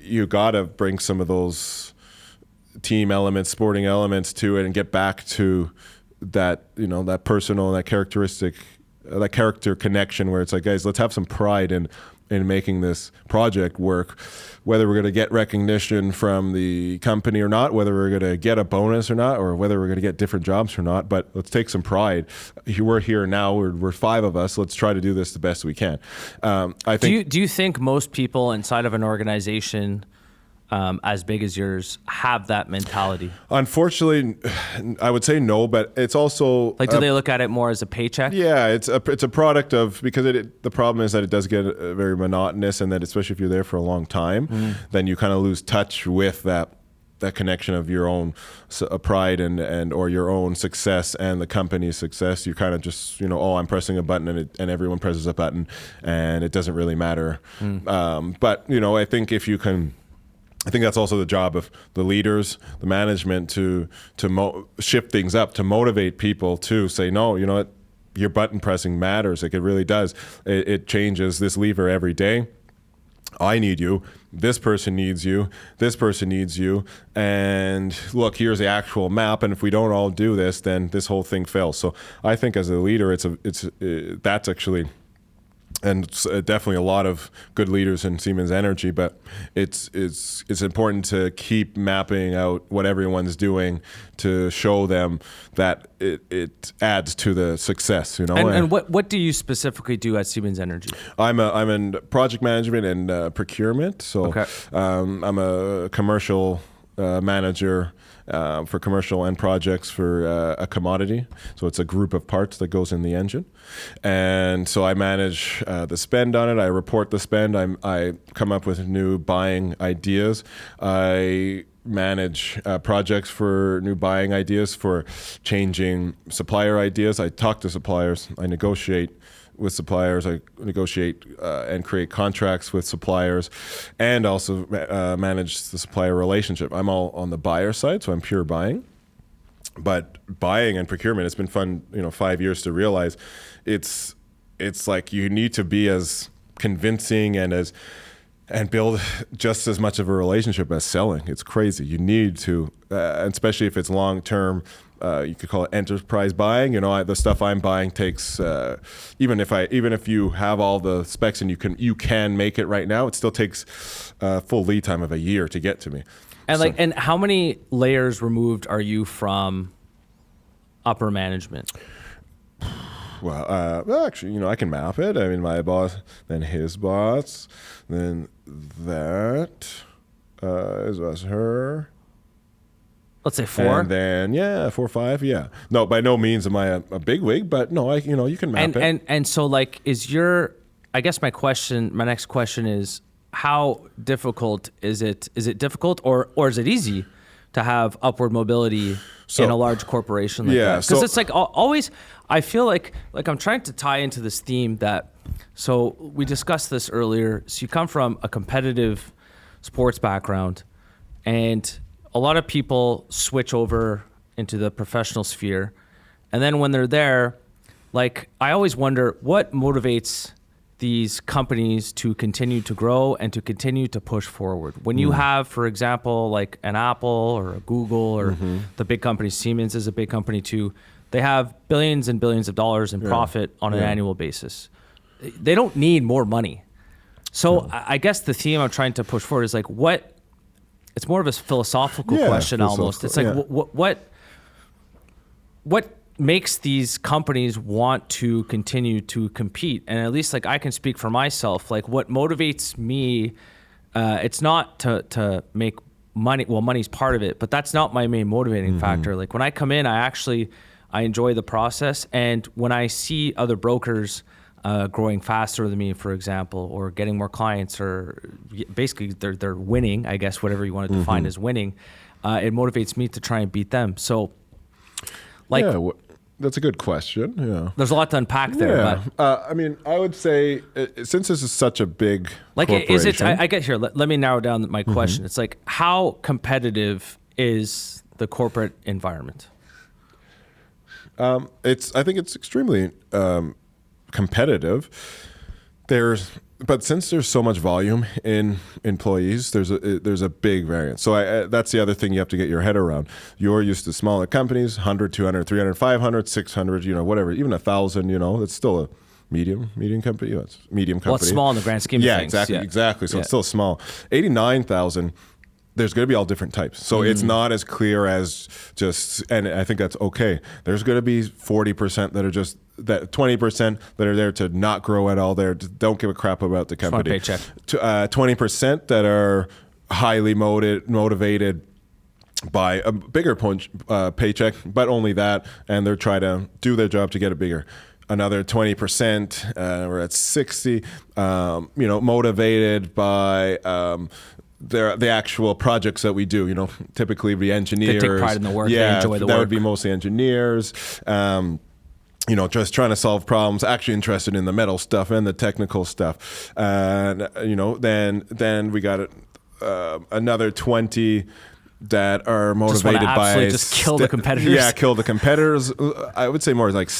you got to bring some of those team elements, sporting elements to it and get back to that, that personal, that characteristic, that character connection where it's like, guys, let's have some pride in making this project work, whether we're going to get recognition from the company or not, whether we're going to get a bonus or not, or whether we're going to get different jobs or not, but let's take some pride. We're here now, we're 5 of us, let's try to do this the best we can. I think. Do you think most people inside of an organization as big as yours have that mentality? Unfortunately, I would say no, but it's also like, do they look at it more as a paycheck? Yeah, it's a product of, because the problem is that it does get very monotonous, and that especially if you're there for a long time, then you kind of lose touch with that connection of your own pride and or your own success and the company's success. You kind of just, I'm pressing a button and everyone presses a button and it doesn't really matter. But, I think if you can, I think that's also the job of the leaders, the management, to shift things up, to motivate people to say, no, you know what, your button pressing matters. Like, it really does. It changes this lever every day. I need you. This person needs you. This person needs you. And look, here's the actual map. And if we don't all do this, then this whole thing fails. So I think as a leader, that's actually. And it's definitely a lot of good leaders in Siemens Energy, but it's important to keep mapping out what everyone's doing to show them that it adds to the success, And what do you specifically do at Siemens Energy? I'm in project management and procurement. So okay. I'm a commercial manager for commercial end projects for a commodity. So it's a group of parts that goes in the engine. And so I manage the spend on it. I report the spend. I come up with new buying ideas. I manage projects for new buying ideas, for changing supplier ideas. I talk to suppliers. I negotiate with suppliers. I negotiate and create contracts with suppliers, and also manage the supplier relationship. I'm all on the buyer side, so I'm pure buying. But buying and procurement, it's been fun, 5 years to realize it's like you need to be as convincing and build just as much of a relationship as selling. It's crazy. You need to, especially if it's long term. You could call it enterprise buying. The stuff I'm buying takes even if you have all the specs and you can make it right now, it still takes full lead time of a year to get to me. And and how many layers removed are you from upper management? Well, actually, I can map it. I mean, my boss, then his boss, then that is her. Let's say 4. And then 4 or 5, yeah. No, by no means am I a big wig, but no, you can map it. And so, like, I guess my next question is, how difficult is it? Is it difficult or is it easy to have upward mobility in a large corporation like that? Because it's like always, I feel like I'm trying to tie into this theme that, so we discussed this earlier. So you come from a competitive sports background, and a lot of people switch over into the professional sphere. And then when they're there, like, I always wonder what motivates these companies to continue to grow and to continue to push forward. When you have, for example, like an Apple or a Google or the big companies, Siemens is a big company too, they have billions and billions of dollars in profit on an annual basis. They don't need more money. So I guess the theme I'm trying to push forward is like, it's more of a philosophical question almost. It's like, what makes these companies want to continue to compete? And at least, like, I can speak for myself. Like, what motivates me, it's not to make money. Well, money's part of it, but that's not my main motivating factor. Like, when I come in, I enjoy the process. And when I see other brokers growing faster than me, for example, or getting more clients, or basically they're winning, I guess, whatever you want to define as winning, it motivates me to try and beat them. So, like, that's a good question. Yeah, there's a lot to unpack there. But I mean, I would say since this is such a big corporation, is it? I get here. Let me narrow down my question. It's like, how competitive is the corporate environment? I think it's extremely competitive. But since there's so much volume in employees, there's a big variance. So that's the other thing you have to get your head around. You're used to smaller companies, 100, 200, 300, 500, 600, whatever, even 1,000, it's still a medium company. It's medium company. Well, it's small in the grand scheme of things. Exactly. So it's still small. 89,000. There's going to be all different types. So it's not as clear as and I think that's okay. There's going to be 40% that are just that 20% that are there to not grow at all. There don't give a crap about the company. 20% that are highly motivated by a bigger paycheck, but only that, and they're trying to do their job to get it bigger. Another 20%, we're at 60, motivated by the actual projects that we do. Typically the engineers. They take pride in the work. They enjoy the work. That would be mostly engineers. Just trying to solve problems, actually interested in the metal stuff and the technical stuff. And, then we got another 20 that are motivated by just kill the competitors. Yeah, kill the competitors. I would say more like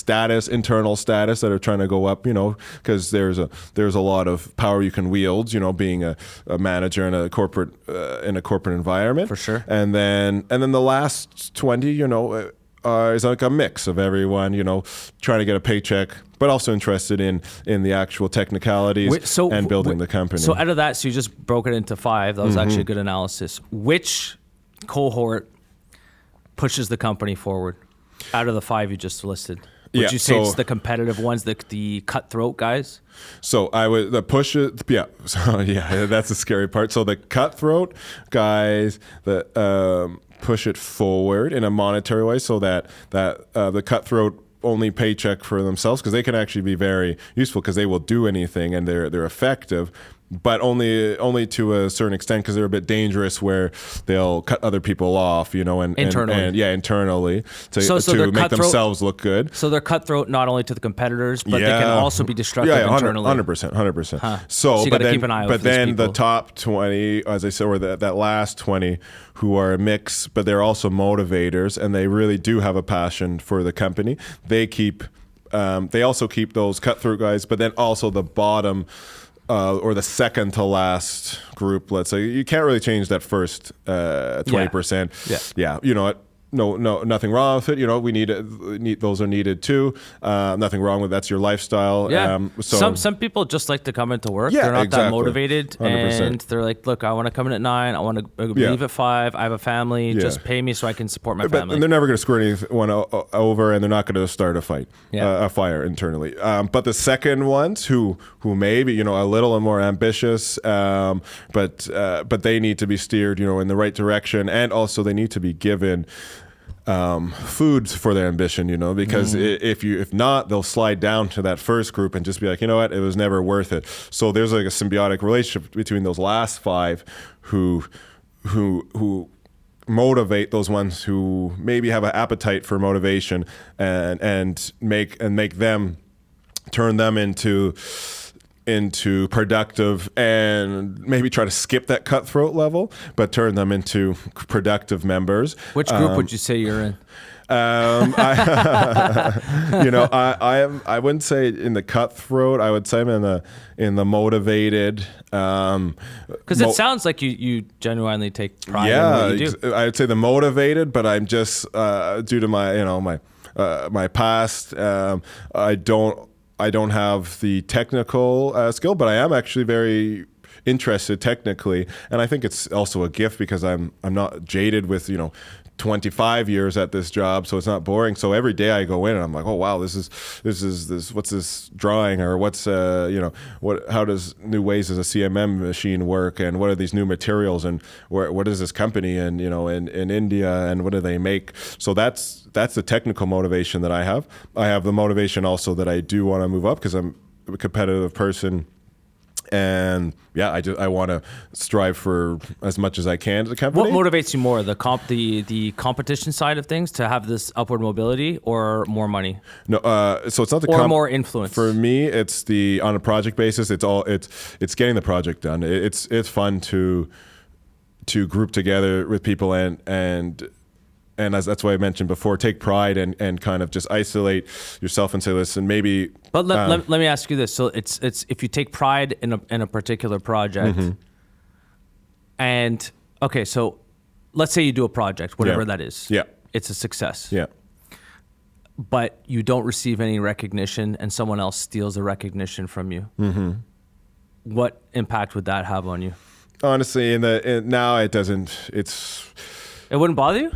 internal status that are trying to go up, because there's a lot of power you can wield, being a manager in a corporate environment. For sure. And then the last 20, is like a mix of everyone, trying to get a paycheck, but also interested in the actual technicalities and building the company. So out of that, so you just broke it into 5. That was actually a good analysis. Which cohort pushes the company forward out of the 5 you just listed? Would you say it's the competitive ones, the cutthroat guys? So I would that's the scary part. So the cutthroat guys that push it forward in a monetary way, so that the cutthroat only paycheck for themselves, because they can actually be very useful because they will do anything and they're effective, but only to a certain extent, because they're a bit dangerous where they'll cut other people off, internally to make themselves look good. So they're cutthroat not only to the competitors, but they can also be destructive internally. 100%. Huh. So you got to keep an eye out. But then the top 20, as I said, or that last 20 who are a mix, but they're also motivators and they really do have a passion for the company. They also keep those cutthroat guys, but then also the bottom. Or the second to last group, let's say. You can't really change that first 20%. Yeah. No, nothing wrong with it. We need those are needed too. Nothing wrong with that's your lifestyle. Yeah. Some people just like to come into work. They're not that motivated, 100%. And they're like, look, I want to come in at 9. I want to leave at 5. I have a family. Just pay me so I can support my family. And they're never going to screw anyone over, and they're not going to start a fight, a fire internally. But the second ones who may be a little more ambitious, but they need to be steered in the right direction, and also they need to be given food for their ambition, because if not, they'll slide down to that first group and just be like, what, it was never worth it. So there's like a symbiotic relationship between those last 5 who motivate those ones who maybe have an appetite for motivation and make them turn them into productive, and maybe try to skip that cutthroat level, but turn them into productive members. Which group would you say you're in? I wouldn't say in the cutthroat. I would say I'm in the motivated. Because it sounds like you genuinely take pride in what you do. I would say the motivated, but I'm just due to my my past. I don't have the technical skill, but I am actually very interested technically, and I think it's also a gift because I'm not jaded with 25 years at this job, so it's not boring. So every day I go in and I'm like, oh wow, this is what's this drawing, or what's how does new ways as a CMM machine work, and what are these new materials, and what is this company in India, and what do they make? So that's the technical motivation that I have. I have the motivation also that I do want to move up because I'm a competitive person. And I want to strive for as much as I can to the company. What motivates you more, the competition side of things, to have this upward mobility, or more money? No, so it's not the or more influence. For me, it's on a project basis. It's getting the project done. It's fun to group together with people and and that's why I mentioned before, take pride and kind of just isolate yourself and say, listen, maybe. But let me ask you this. So it's if you take pride in a particular project, and okay, so let's say you do a project, whatever that is. Yeah. It's a success. Yeah. But you don't receive any recognition and someone else steals the recognition from you. What impact would that have on you? Honestly, now it doesn't. It wouldn't bother you?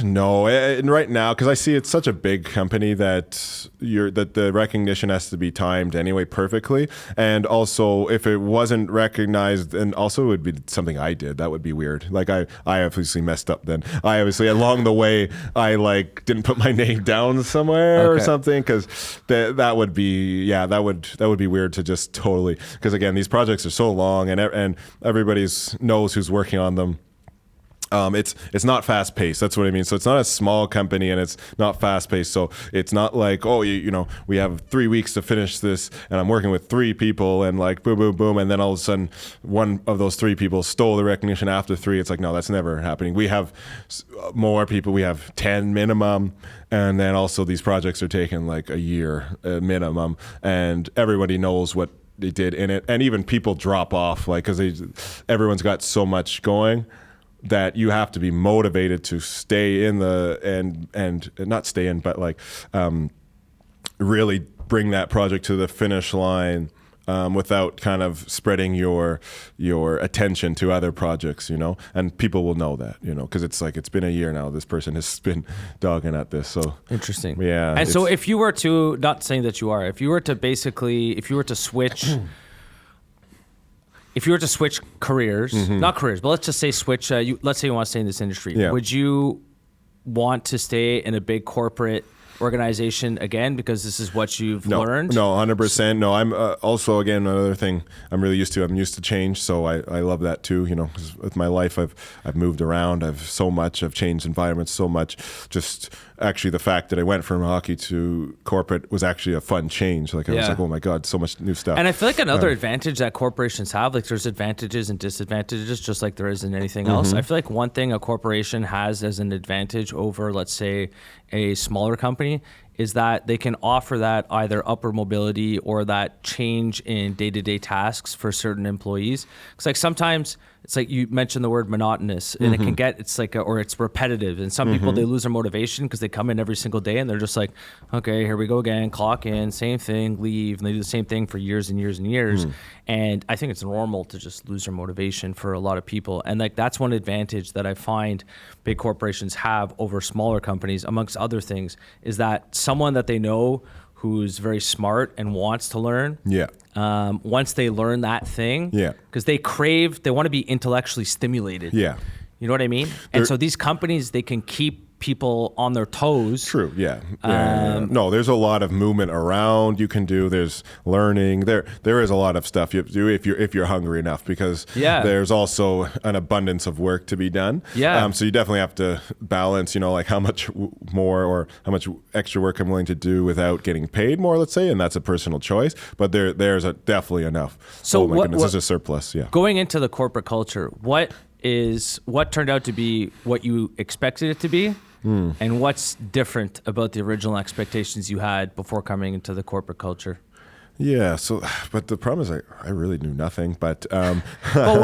No, and right now, because I see it's such a big company that the recognition has to be timed anyway perfectly, and also if it wasn't recognized, and also it would be something I did, that would be weird. Like I obviously messed up. Then I obviously along the way I like didn't put my name down somewhere or something, because that would be that would be weird to just totally, because again these projects are so long and everybody knows who's working on them. It's not fast paced. That's what I mean. So it's not a small company and it's not fast paced. So it's not like, oh, you know, we have 3 weeks to finish this and I'm working with 3 people and like boom, boom, boom. And then all of a sudden one of those 3 people stole the recognition after 3. It's like, no, that's never happening. We have more people. We have 10 minimum. And then also these projects are taking like a year minimum, and everybody knows what they did in it. And even people drop off, like, because everyone's got so much going that you have to be motivated to stay in and not stay in, but like really bring that project to the finish line without kind of spreading your attention to other projects, you know. And people will know that, you know, because it's like it's been a year now. This person has been dogging at this. So interesting. Yeah. And so if you were to, not saying that you are, if you were to switch. If you were to switch careers, not careers, but let's just say switch, let's say you want to stay in this industry. Would you want to stay in a big corporate organization again because this is what you've learned? No, 100%. No, I'm also, again, another thing I'm really used to. I'm used to change, so I love that too. You know, 'cause with my life, I've moved around. I've changed environments so much. Just actually the fact that I went from hockey to corporate was actually a fun change. Like I was like, oh my God, so much new stuff. And I feel like another advantage that corporations have, like there's advantages and disadvantages, just like there is in anything else. I feel like one thing a corporation has as an advantage over, let's say, a smaller company is that they can offer that either upward mobility or that change in day-to-day tasks for certain employees. Because like sometimes it's like you mentioned the word monotonous, and it can get, it's like, or it's repetitive. And some people, they lose their motivation because they come in every single day and they're just like, okay, here we go again, clock in, same thing, leave. And they do the same thing for years and years and years. And I think it's normal to just lose your motivation for a lot of people. And like, that's one advantage that I find big corporations have over smaller companies, amongst other things, is that someone that they know who's very smart and wants to learn. Once they learn that thing, because they want to be intellectually stimulated. You know what I mean? And so these companies, they can keep people on their toes. True. No, there's a lot of movement around you can do. There's learning. There is a lot of stuff you have to do if you're hungry enough, because there's also an abundance of work to be done. So you definitely have to balance, you know, like how much more or how much extra work I'm willing to do without getting paid more, let's say, and that's a personal choice. But there's definitely enough. So there's a surplus. Going into the corporate culture, what turned out to be what you expected it to be? And what's different about the original expectations you had before coming into the corporate culture? But the problem is I really knew nothing. But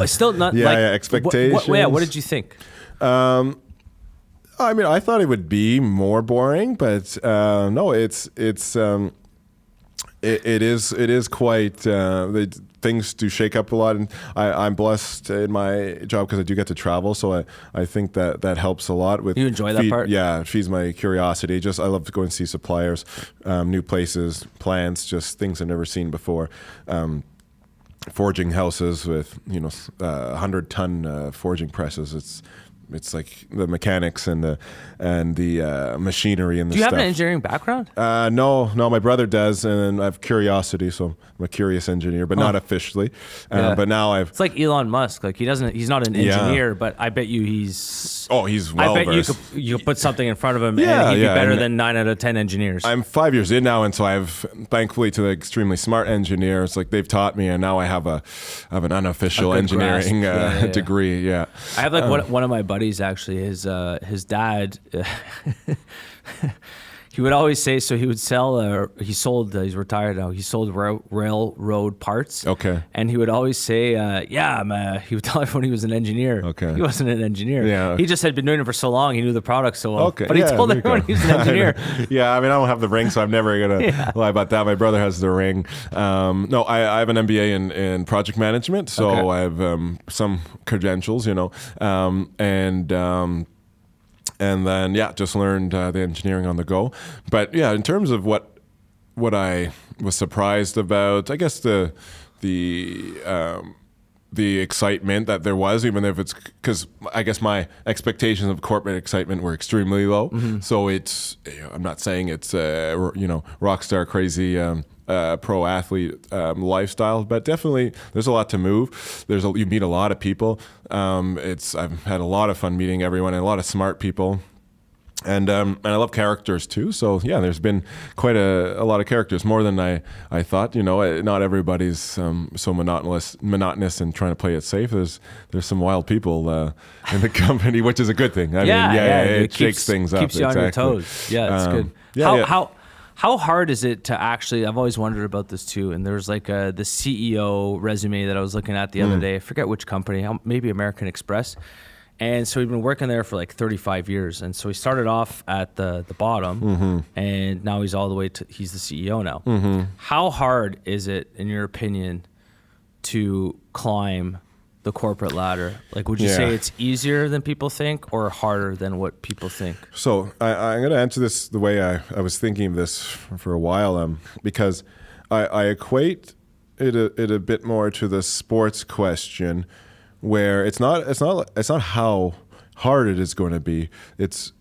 still not. Expectations. What did you think? I mean, I thought it would be more boring, but no, it is quite. Things do shake up a lot, and I'm blessed in my job because I do get to travel. So I think that helps a lot. You enjoy that part? Yeah, it feeds my curiosity. I love to go and see suppliers, new places, plants, just things I've never seen before. Forging houses with 100-ton forging presses. It's like the mechanics and the machinery and the stuff. Do you have an engineering background? No, my brother does, and I have curiosity, so I'm a curious engineer, but not officially. But now It's like Elon Musk. Like he's not an engineer, but I bet you he's he's well I bet versed. you could put something in front of him Yeah, and he'd be yeah, better and than 9 out of 10 engineers. I'm 5 years in now, and so I've thankfully to the extremely smart engineers, like they've taught me, and now I have an unofficial engineering degree. Yeah, I have like one of my buddies actually. His dad. He would always say, so he would sell, he's retired now, he sold railroad parts. Okay. And he would always say, he would tell everyone he was an engineer. Okay. He wasn't an engineer. Yeah. He just had been doing it for so long, he knew the product so well. Okay. But he told everyone he was an engineer. Yeah, I mean, I don't have the ring, so I'm never going to lie about that. My brother has the ring. No, I have an MBA in project management, so I have some credentials, and then just learned the engineering on the go. But yeah, in terms of what I was surprised about, I guess the excitement that there was, even if it's because I guess my expectations of corporate excitement were extremely low. Mm-hmm. So it's, I'm not saying it's rock star crazy pro athlete lifestyle, but definitely there's a lot to move. You meet a lot of people. I've had a lot of fun meeting everyone and a lot of smart people. And I love characters too. So yeah, there's been quite a lot of characters, more than I thought. Not everybody's so monotonous and trying to play it safe. There's some wild people in the company, which is a good thing. I mean, it shakes things up. Keeps you on your toes. Yeah, it's good. How hard is it to actually? I've always wondered about this too. And there's like the CEO resume that I was looking at the other day. I forget which company, maybe American Express. And so he'd been working there for like 35 years. And so he started off at the bottom, and now he's all the way he's the CEO now. Mm-hmm. How hard is it, in your opinion, to climb the corporate ladder? Like, would you say it's easier than people think or harder than what people think? So I'm going to answer this the way I was thinking of this for a while, because I equate it a bit more to the sports question, where it's not how hard it is going to be. It's,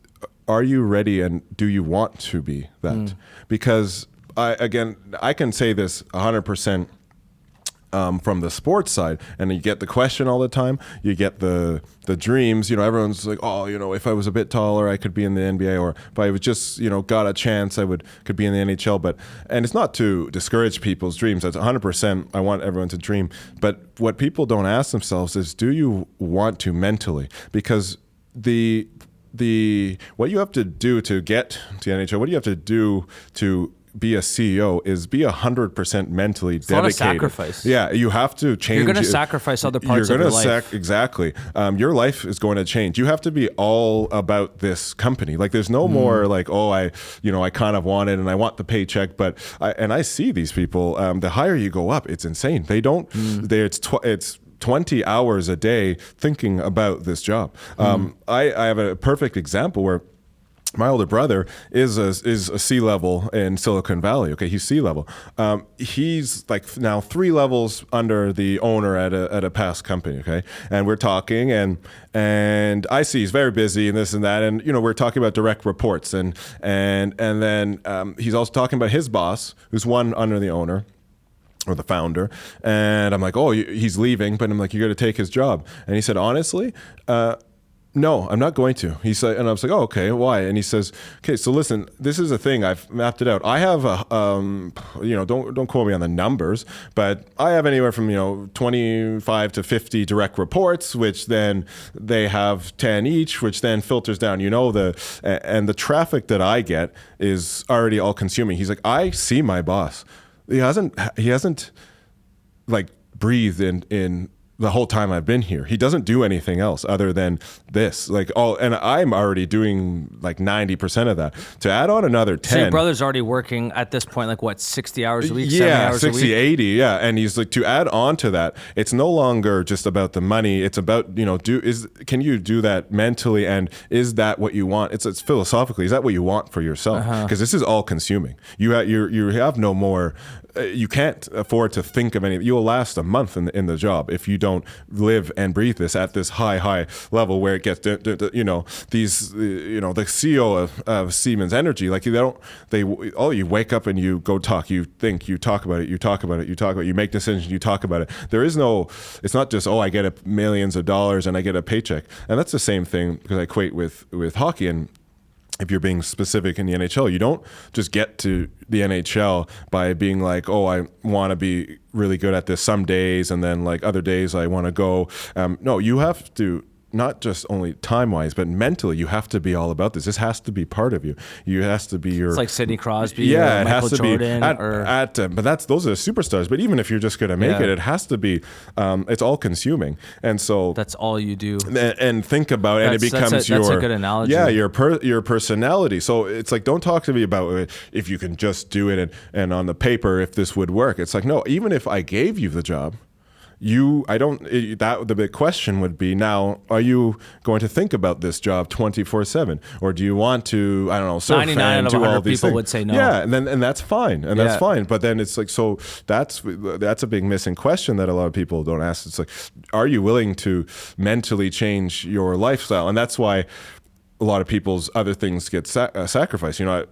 are you ready and do you want to be that? Because I can say this 100% from the sports side, and you get the question all the time. You get the dreams. Everyone's like, if I was a bit taller, I could be in the NBA, or if I was just got a chance, I could be in the NHL. And it's not to discourage people's dreams. That's 100%. I want everyone to dream. But what people don't ask themselves is, do you want to mentally? Because what you have to do to get to the NHL, what do you have to do to be a CEO is be 100% mentally dedicated. It's not a sacrifice. Yeah, you have to change. You're going to sacrifice other parts of your life. Exactly. Your life is going to change. You have to be all about this company. Like, there's no more like, I kind of want it and I want the paycheck. But I see these people. The higher you go up, it's insane. They don't. It's 20 hours a day thinking about this job. I have a perfect example where my older brother is a C-level in Silicon Valley. Okay, he's C-level. He's like now 3 levels under the owner at a past company. Okay, and we're talking, and I see he's very busy and this and that, and we're talking about direct reports, and then he's also talking about his boss, who's one under the owner, or the founder, and I'm like, he's leaving, but I'm like, you got to take his job, and he said, honestly, no, I'm not going to. He said, and I was like, okay, why? And he says, okay, so listen, this is a thing. I've mapped it out. I have don't quote me on the numbers, but I have anywhere from 25 to 50 direct reports, which then they have 10 each, which then filters down. And the traffic that I get is already all consuming. He's like, I see my boss. He hasn't like breathed in the whole time I've been here. He doesn't do anything else other than this. And I'm already doing like 90% of that. To add on another 10. So your brother's already working at this point, like what, 60 hours a week, 70 hours 60, a week? 80, yeah. And he's like, to add on to that, it's no longer just about the money. It's about, can you do that mentally, and is that what you want? It's philosophically, is that what you want for yourself? Because this is all consuming. You have no more, you can't afford to think of anything. You'll last a month in the job if you don't live and breathe this at this high level where it gets, you know, these, you know, the CEO of Siemens Energy, like you wake up and you go talk, you think, you talk about it, you make decisions, you talk about it. There is no, it's not just, I get millions of dollars and I get a paycheck. And that's the same thing, because I equate with hockey. And if you're being specific in the NHL, you don't just get to the NHL by being like, I want to be really good at this some days, and then like other days I want to go. No, you have to, not just only time-wise, but mentally, you have to be all about this. This has to be part of you. You has to be your... It's like Sidney Crosby, or Michael has to Jordan. But those are superstars. But even if you're just going to make it has to be, it's all-consuming. And so... That's all you do. And think about it, and it becomes that's a good analogy. Yeah, your personality. So it's like, don't talk to me about if you can just do it and on the paper, if this would work. It's like, no, even if I gave you the job, the big question would be, now, are you going to think about this job 24/7, or do you want to, I don't know, surf 99 and out of do all 100 these people things? would say no. Yeah, and that's fine, that's fine. But then it's like, so that's a big missing question that a lot of people don't ask. It's like, are you willing to mentally change your lifestyle? And that's why a lot of people's other things get sacrificed. You know,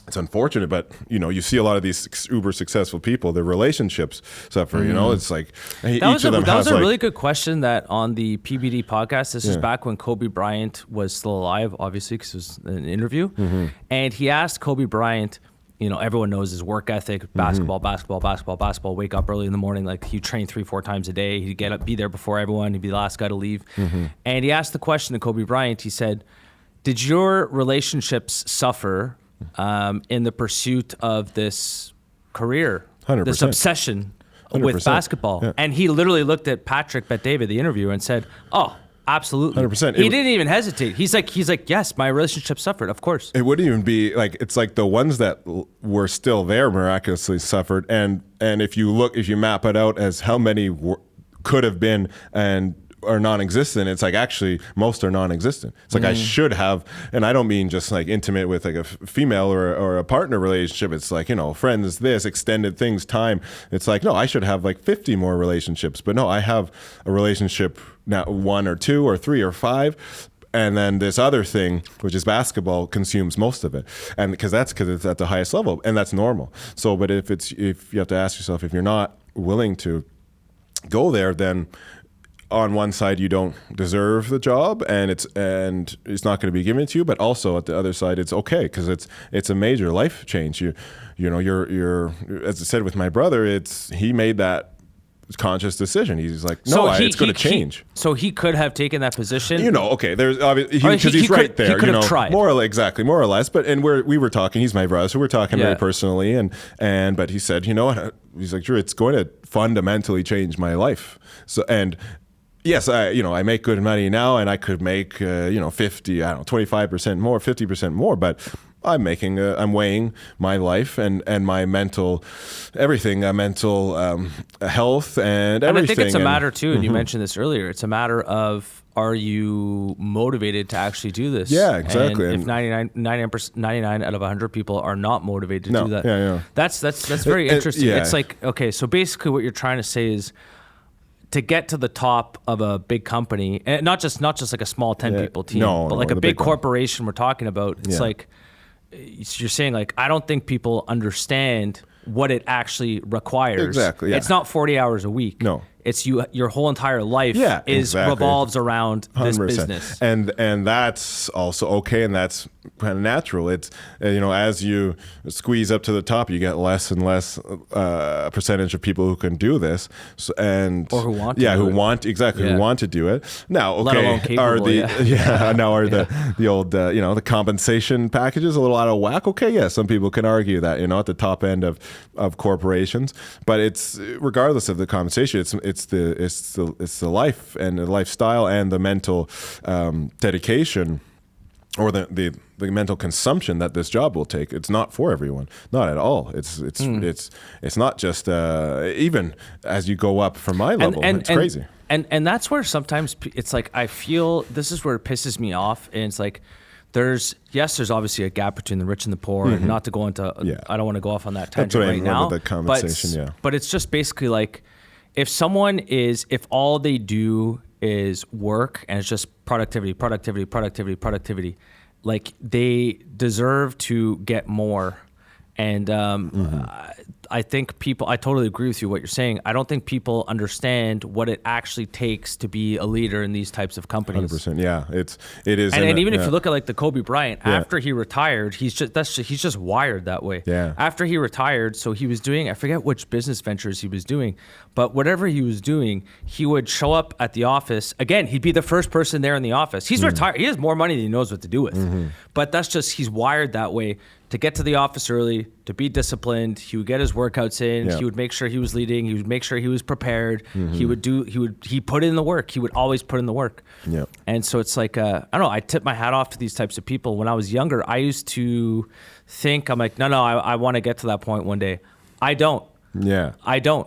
it's unfortunate, but you know, you see a lot of these uber successful people, their relationships suffer. You know, it's like that was a really good question that on the PBD podcast. This is back when Kobe Bryant was still alive, obviously, because it was an interview, and he asked Kobe Bryant. You know, everyone knows his work ethic: basketball. Wake up early in the morning, like he trained 3-4 times a day. He'd get up, be there before everyone. He'd be the last guy to leave. And he asked the question to Kobe Bryant. He said, "Did your relationships suffer in the pursuit of this career, 100%. this obsession 100%. with basketball?" Yeah. And he literally looked at Patrick Bet-David, the interviewer, and said, absolutely. 100%. He didn't even hesitate. He's like, yes, my relationship suffered, of course. It wouldn't even be like, it's like the ones that were still there miraculously suffered. And if you map it out as how many could have been and are non-existent, it's like, actually most are non-existent. It's like I should have, and I don't mean just like intimate with like a female or a partner relationship. It's like, you know, friends, this, extended things, time. It's like, no, I should have like 50 more relationships, but no, I have a relationship now, 1 or 2 or 3 or 5. And then this other thing, which is basketball, consumes most of it, and because it's at the highest level, and that's normal. So, but if you have to ask yourself, if you're not willing to go there, then on one side you don't deserve the job, and it's not going to be given to you. But also at the other side, it's okay, because it's a major life change. You know, you're as I said with my brother, he made that conscious decision. He's like, no, it's going to change. So he could have taken that position. You know, okay, there's obviously because he's right there. He could have tried. More or less. But we were talking. He's my brother, so we're talking very personally. But he said, you know what? He's like, Drew, it's going to fundamentally change my life. So yes, I make good money now, and I could make 25% more, 50% more, but I'm weighing my life and my mental everything, mental health and everything. And I think it's a matter too, and you mentioned this earlier, it's a matter of, are you motivated to actually do this? Yeah, exactly. And if 99 out of 100 people are not motivated to do that, that's very interesting. Yeah. It's like, okay, so basically what you're trying to say is, to get to the top of a big company, and not just like a small 10 people team, but like a big corporation we're talking about, it's like, you're saying like, I don't think people understand what it actually requires. Exactly. Yeah. It's not 40 hours a week. No. It's your whole entire life revolves around 100%. This business. And that's also okay, and that's kind of natural. It's as you squeeze up to the top, you get less and less percentage of people who can do this, or who want to who want to do it. Now, okay, the old the compensation packages a little out of whack? Okay, some people can argue that at the top end of corporations, but it's regardless of the compensation, it's the life and the lifestyle and the mental dedication, or the mental consumption that this job will take. It's not for everyone, not at all. It's not just even as you go up from my level. It's crazy. And that's where sometimes it's like, I feel this is where it pisses me off, and it's like, there's obviously a gap between the rich and the poor, and not to go into I don't want to go off on that tangent right now. With the compensation, but it's just basically like, if all they do is work and it's just productivity, like they deserve to get more. And I think I totally agree with you what you're saying. I don't think people understand what it actually takes to be a leader in these types of companies. 100%. Yeah, it is. And even if you look at like the Kobe Bryant, after he retired, he's just wired that way. Yeah. After he retired, so he was doing, I forget which business ventures he was doing, but whatever he was doing, he would show up at the office. Again, he'd be the first person there in the office. He's retired. He has more money than he knows what to do with. But that's just, he's wired that way. To get to the office early, to be disciplined, he would get his workouts in. Yeah. He would make sure he was leading. He would make sure he was prepared. He put in the work. He would always put in the work. Yeah. And so it's like, I don't know, I tip my hat off to these types of people. When I was younger, I used to think, I'm like, no, I want to get to that point one day. I don't. Yeah. I don't.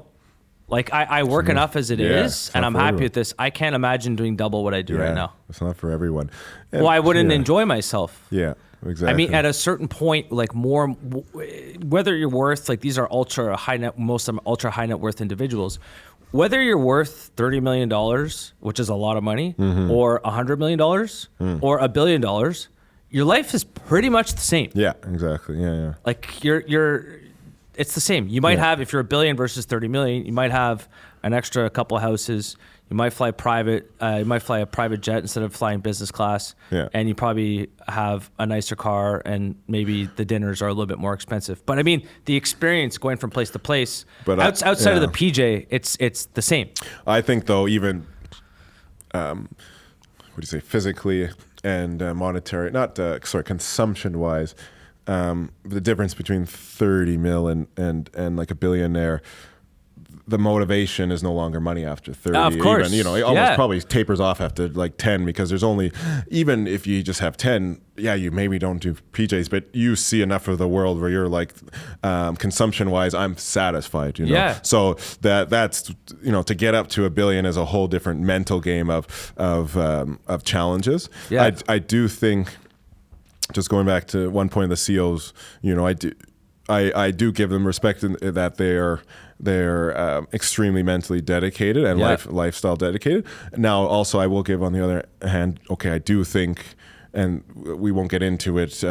Like, I work enough as it is, and I'm happy with this. I can't imagine doing double what I do right now. It's not for everyone. And, well, I wouldn't enjoy myself. Yeah. Exactly. I mean, at a certain point, like whether you're worth, like these are most of them ultra high net worth individuals, whether you're worth $30 million, which is a lot of money, or $100 million, or $1 billion, your life is pretty much the same. Yeah, exactly. Yeah. Like it's the same. You might have, if you're $1 billion versus 30 million, you might have an extra couple of houses. You might fly private. You might fly a private jet instead of flying business class. Yeah. And you probably have a nicer car, and maybe the dinners are a little bit more expensive. But I mean, the experience going from place to place, but outside of the PJ, it's the same. I think though, even physically and monetary, consumption wise, the difference between 30 mil and like a billionaire. The motivation is no longer money after 30. Of course. Even, it almost probably tapers off after like 10, because there's only, even if you just have 10, you maybe don't do PJs, but you see enough of the world where you're like, consumption wise, I'm satisfied, Yeah. So that's, to get up to $1 billion is a whole different mental game of challenges. Yeah. I do think, just going back to one point of the CEOs, I do give them respect in that they're extremely mentally dedicated and lifestyle dedicated. Now, also, I will give, on the other hand, I do think, and we won't get into it,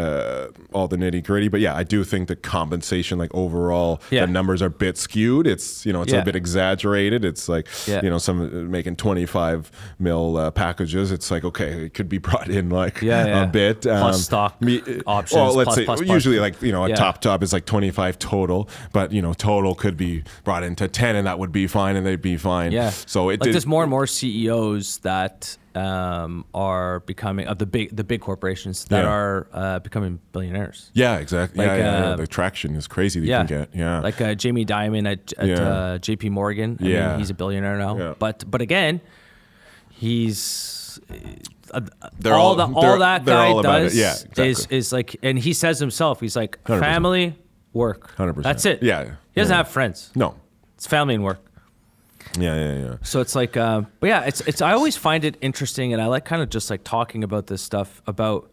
all the nitty gritty, but I do think the compensation, like overall, the numbers are a bit skewed. It's, it's a bit exaggerated. It's like, some making 25 mil packages. It's like, it could be brought in like a bit. Plus stock options. Well, let's say plus, usually like, a top is like 25 total, but total could be brought into 10, and that would be fine, and they'd be fine. Yeah. So there's more and more CEOs that are becoming of the big corporations that are becoming billionaires. Yeah, exactly. Like, the traction is crazy that you can get. Yeah, like Jamie Dimon at JP Morgan. I mean, he's a billionaire now. Yeah. But again, he's all that guy does is like, and he says himself, he's like 100%. Family, work. 100%. That's it. Yeah, he doesn't have friends. No, it's family and work. Yeah. So it's like, but it's. I always find it interesting, and I like kind of just like talking about this stuff about,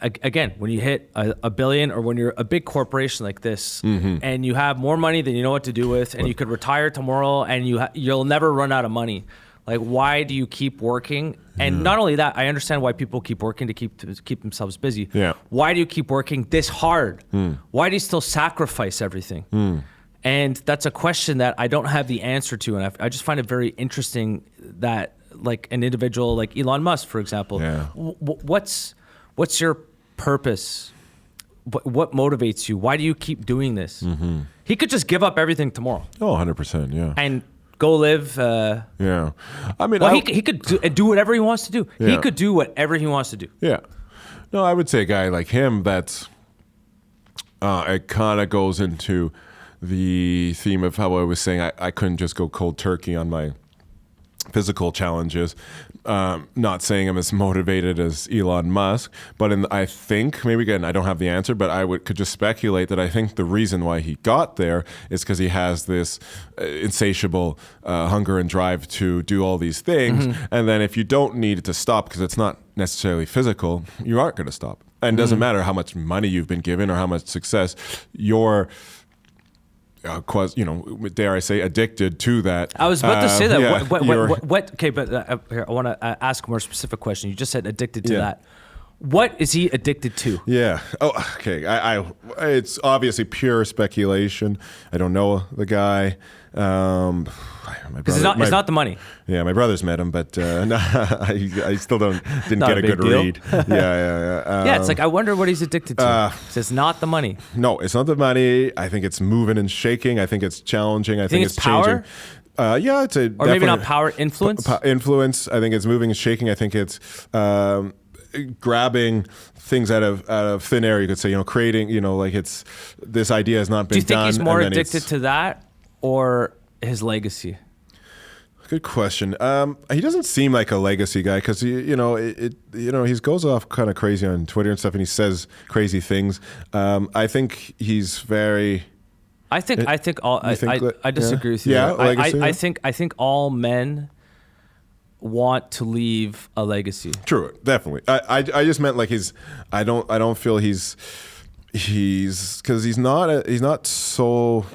again, when you hit a billion, or when you're a big corporation like this, and you have more money than you know what to do with, and you could retire tomorrow, and you'll never run out of money. Like, why do you keep working? And not only that, I understand why people keep working to keep themselves busy. Yeah. Why do you keep working this hard? Why do you still sacrifice everything? And that's a question that I don't have the answer to. And I just find it very interesting that, like, an individual like Elon Musk, for example, what's your purpose? What motivates you? Why do you keep doing this? He could just give up everything tomorrow. Oh, 100%, yeah. And go live. I mean, he could do whatever he wants to do. Yeah. He could do whatever he wants to do. Yeah. No, I would say a guy like him, that's, it kind of goes into the theme of how I was saying I couldn't just go cold turkey on my physical challenges. Not saying I'm as motivated as Elon Musk, but I think, maybe again, I don't have the answer, but could just speculate that I think the reason why he got there is because he has this insatiable hunger and drive to do all these things. And then if you don't need it to stop, because it's not necessarily physical, you aren't going to stop. And it doesn't matter how much money you've been given or how much success, dare I say, addicted to that. I was about to say that. Yeah, What? Okay, but here, I want to ask a more specific question. You just said addicted to that. What is he addicted to? Yeah. Oh, okay. It's obviously pure speculation. I don't know the guy. Because it's not the money. Yeah, my brother's met him, but no, I still didn't get a good deal. read. Yeah. Yeah, it's like I wonder what he's addicted to. It's not the money. No, it's not the money. I think it's moving and shaking. I think it's challenging. I think it's power? Changing. Yeah, it's or maybe not power, influence. Influence. I think it's moving and shaking. I think it's grabbing things out of thin air. You could say, creating. Like it's this idea has not been done. Do you think he's more addicted to that or his legacy? Good question. He doesn't seem like a legacy guy because he goes off kind of crazy on Twitter and stuff, and he says crazy things. I think he's very. I disagree with you. Yeah, legacy, I think all men want to leave a legacy. True, definitely. I just meant like I don't feel he's because he's not so.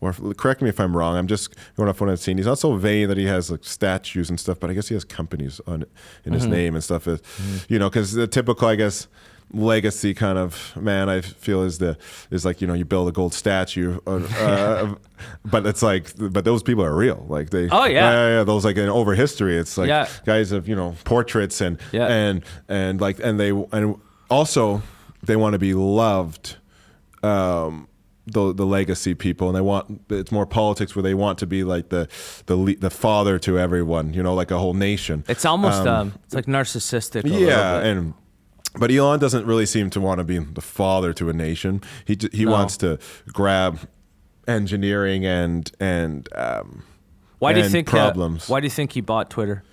Or correct me if I'm wrong. I'm just going off what I've seen. He's not so vain that he has like statues and stuff, but I guess he has companies in his name and stuff. Because the typical, I guess, legacy kind of man I feel is like you build a gold statue, but it's like but those people are real. Like they. Oh yeah. Those like over history. It's like guys of portraits and also they want to be loved. The legacy people, and it's more politics where they want to be like the father to everyone, like a whole nation. It's almost it's like narcissistic. But Elon doesn't really seem to want to be the father to a nation. He wants to grab engineering and why do you think problems. Why do you think he bought Twitter?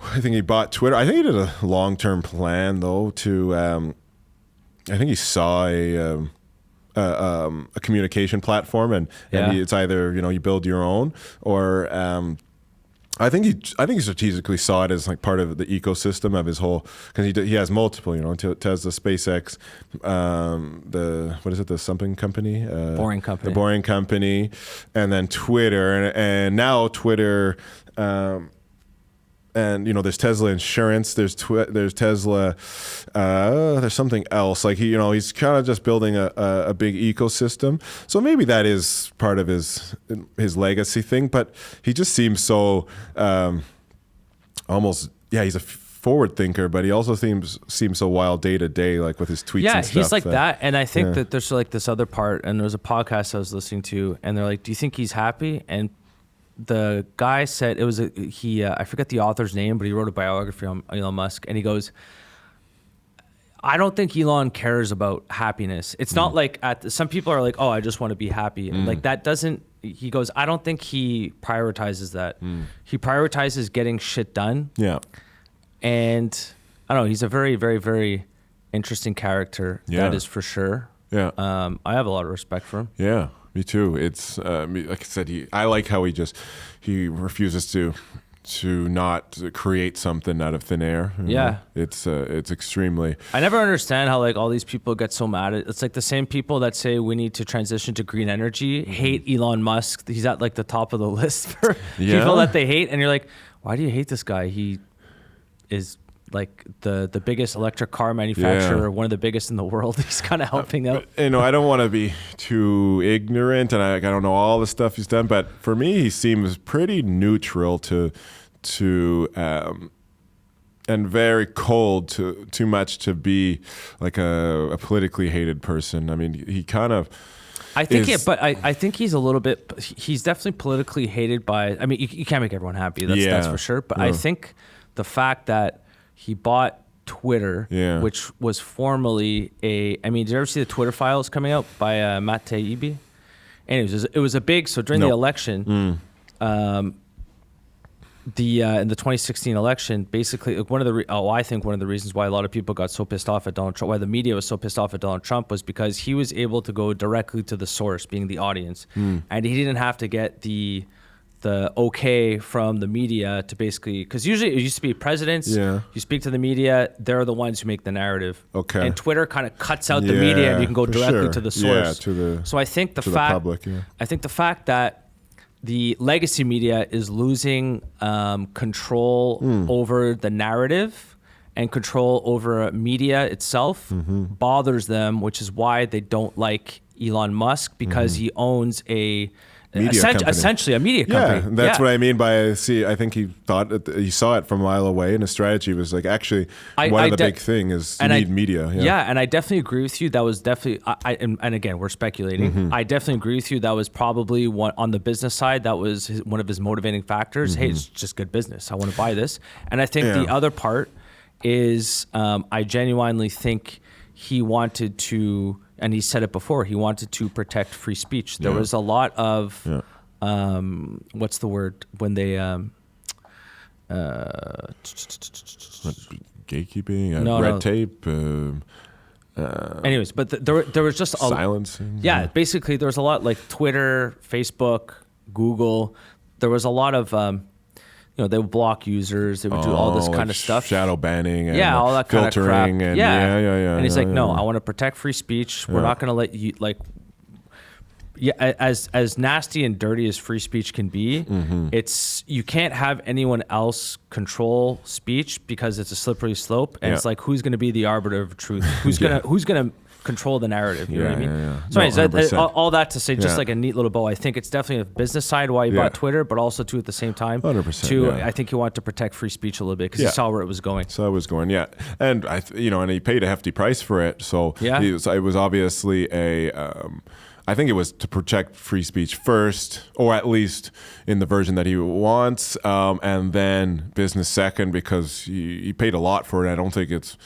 I think he bought Twitter. I think he did a long-term plan though. I think he saw a communication platform, and it's either you build your own, or I think he strategically saw it as like part of the ecosystem of his whole, because he has multiple, Tesla, SpaceX, the something company, Boring Company, the Boring Company, and then Twitter, and now Twitter. And there's Tesla Insurance, there's Tesla, there's something else. Like he's kind of just building a big ecosystem. So maybe that is part of his legacy thing. But he just seems so almost he's a forward thinker, but he also seems so wild day to day, like with his tweets. Yeah, and stuff. he's like that. And I think that there's like this other part. And there was a podcast I was listening to, and they're like, "Do you think he's happy?" And the guy said I forget the author's name, but he wrote a biography on Elon Musk, and he goes, I don't think Elon cares about happiness. It's not like some people are like, oh, I just want to be happy. Like that doesn't, he goes, I don't think he prioritizes that. He prioritizes getting shit done. Yeah. And I don't know, he's a very, very, very interesting character. Yeah. That is for sure. Yeah. I have a lot of respect for him. Yeah. Me too. It's like I said. I like how he refuses to not create something out of thin air. Yeah, it's extremely. I never understand how like all these people get so mad at. It's like the same people that say we need to transition to green energy hate Elon Musk. He's at like the top of the list for people that they hate, and you're like, why do you hate this guy? He is like the biggest electric car manufacturer, one of the biggest in the world. He's kind of helping out. I don't want to be too ignorant, and I don't know all the stuff he's done, but for me, he seems pretty neutral to and very cold to too much to be like a politically hated person. I mean, he kind of. I think he's a little bit. He's definitely politically hated by. I mean, you can't make everyone happy. That's for sure. But I think the fact that he bought Twitter, which was formerly I mean, did you ever see the Twitter files coming out by Matt Taibbi? Anyways, it was a big. So during the election, in the 2016 election, basically, like I think one of the reasons why a lot of people got so pissed off at Donald Trump, why the media was so pissed off at Donald Trump, was because he was able to go directly to the source, being the audience, and he didn't have to get the the okay from the media to basically, because usually it used to be presidents. Yeah. You speak to the media, they're the ones who make the narrative. Okay. And Twitter kind of cuts out the media, and you can go directly to the source. So I think the fact that the legacy media is losing control over the narrative and control over media itself bothers them, which is why they don't like Elon Musk, because he owns essentially a media company. Yeah, that's what I mean by I think he saw it from a mile away, and his strategy was like, actually, one of the big thing is you need media. Yeah, and I definitely agree with you. That was definitely, and again, we're speculating. I definitely agree with you. That was probably on the business side, that was one of his motivating factors. Hey, it's just good business. I want to buy this. And I think the other part is I genuinely think he wanted to, and he said it before, he wanted to protect free speech. There was a lot of, what's the word, when they... gatekeeping, red tape. Anyways, but there was just silencing. Yeah, basically there was a lot like Twitter, Facebook, Google. There was a lot of... they would block users. They would do all this kind of stuff. Shadow banning and all that kind of crap. And And he's like, no, I want to protect free speech. We're not going to let you, as nasty and dirty as free speech can be, you can't have anyone else control speech because it's a slippery slope. And it's like, who's going to be the arbiter of truth? Who's going to control the narrative? You know what I mean? So anyways, all that to say, just like a neat little bow, I think it's definitely a business side why he bought Twitter, but also too at the same time, 100%, I think he wanted to protect free speech a little bit because he saw where it was going. And and he paid a hefty price for it. So it was obviously I think it was to protect free speech first, or at least in the version that he wants, and then business second, because he paid a lot for it. I don't think it's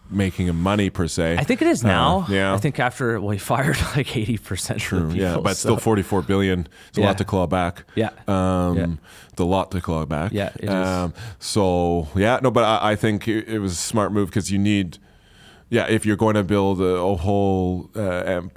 making him money per se. I think it is now. I think after he fired like 80% of the people. But still $44 billion. It's a lot to claw back. The lot to claw back. Yeah, it is. But I think it was a smart move because you need. If you're going to build a whole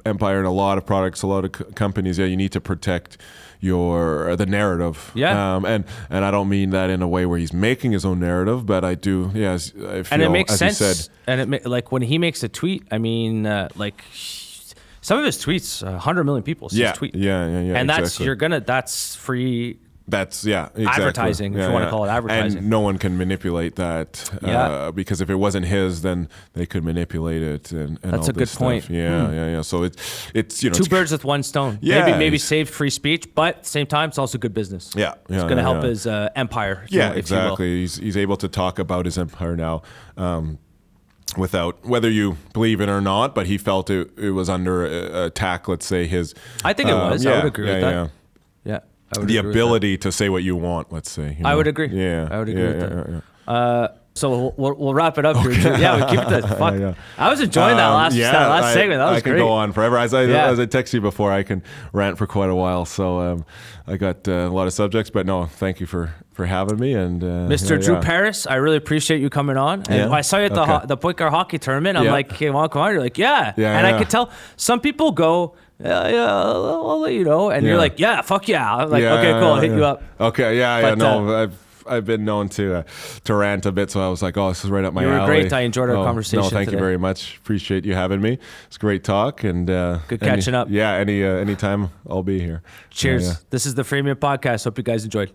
empire and a lot of products, a lot of companies, you need to protect the narrative. And I don't mean that in a way where he's making his own narrative, but I do. I feel, and it makes sense. You said, and like when he makes a tweet, I mean, some of his tweets, 100 million people see his tweet. And that's free. That's exactly. Advertising, if you want to call it advertising. And no one can manipulate that because if it wasn't his, then they could manipulate it. And that's all a good this point. Stuff. So it's two birds with one stone. Maybe saved free speech, but at the same time, it's also good business. It's going to help his empire. Exactly. He's able to talk about his empire now. Without, whether you believe it or not, but he felt it was under attack. Let's say his. I think it was. I would agree with that. The ability to say what you want, let's say. I would agree. I would agree with that. So we'll wrap it up here. We keep it. Fuck. I was enjoying that last segment. That was great. I can go on forever. As I text you before, I can rant for quite a while. So I got a lot of subjects, but no, thank you for having me. And Mr. Drew Paris, I really appreciate you coming on. And I saw you at the Point Guard hockey tournament. I'm like, hey, want to come on? You're like, and I could tell some people go, I'll let you know. And you're like, fuck yeah. I'm like, okay, cool, I'll hit you up. Okay, I've been known to rant a bit, so I was like, this is right up my alley. You were great. I enjoyed our conversation. No, thank you very much. Appreciate you having me. It's great talk and good catching up. Anytime I'll be here. Cheers. This is the Freemium podcast. Hope you guys enjoyed.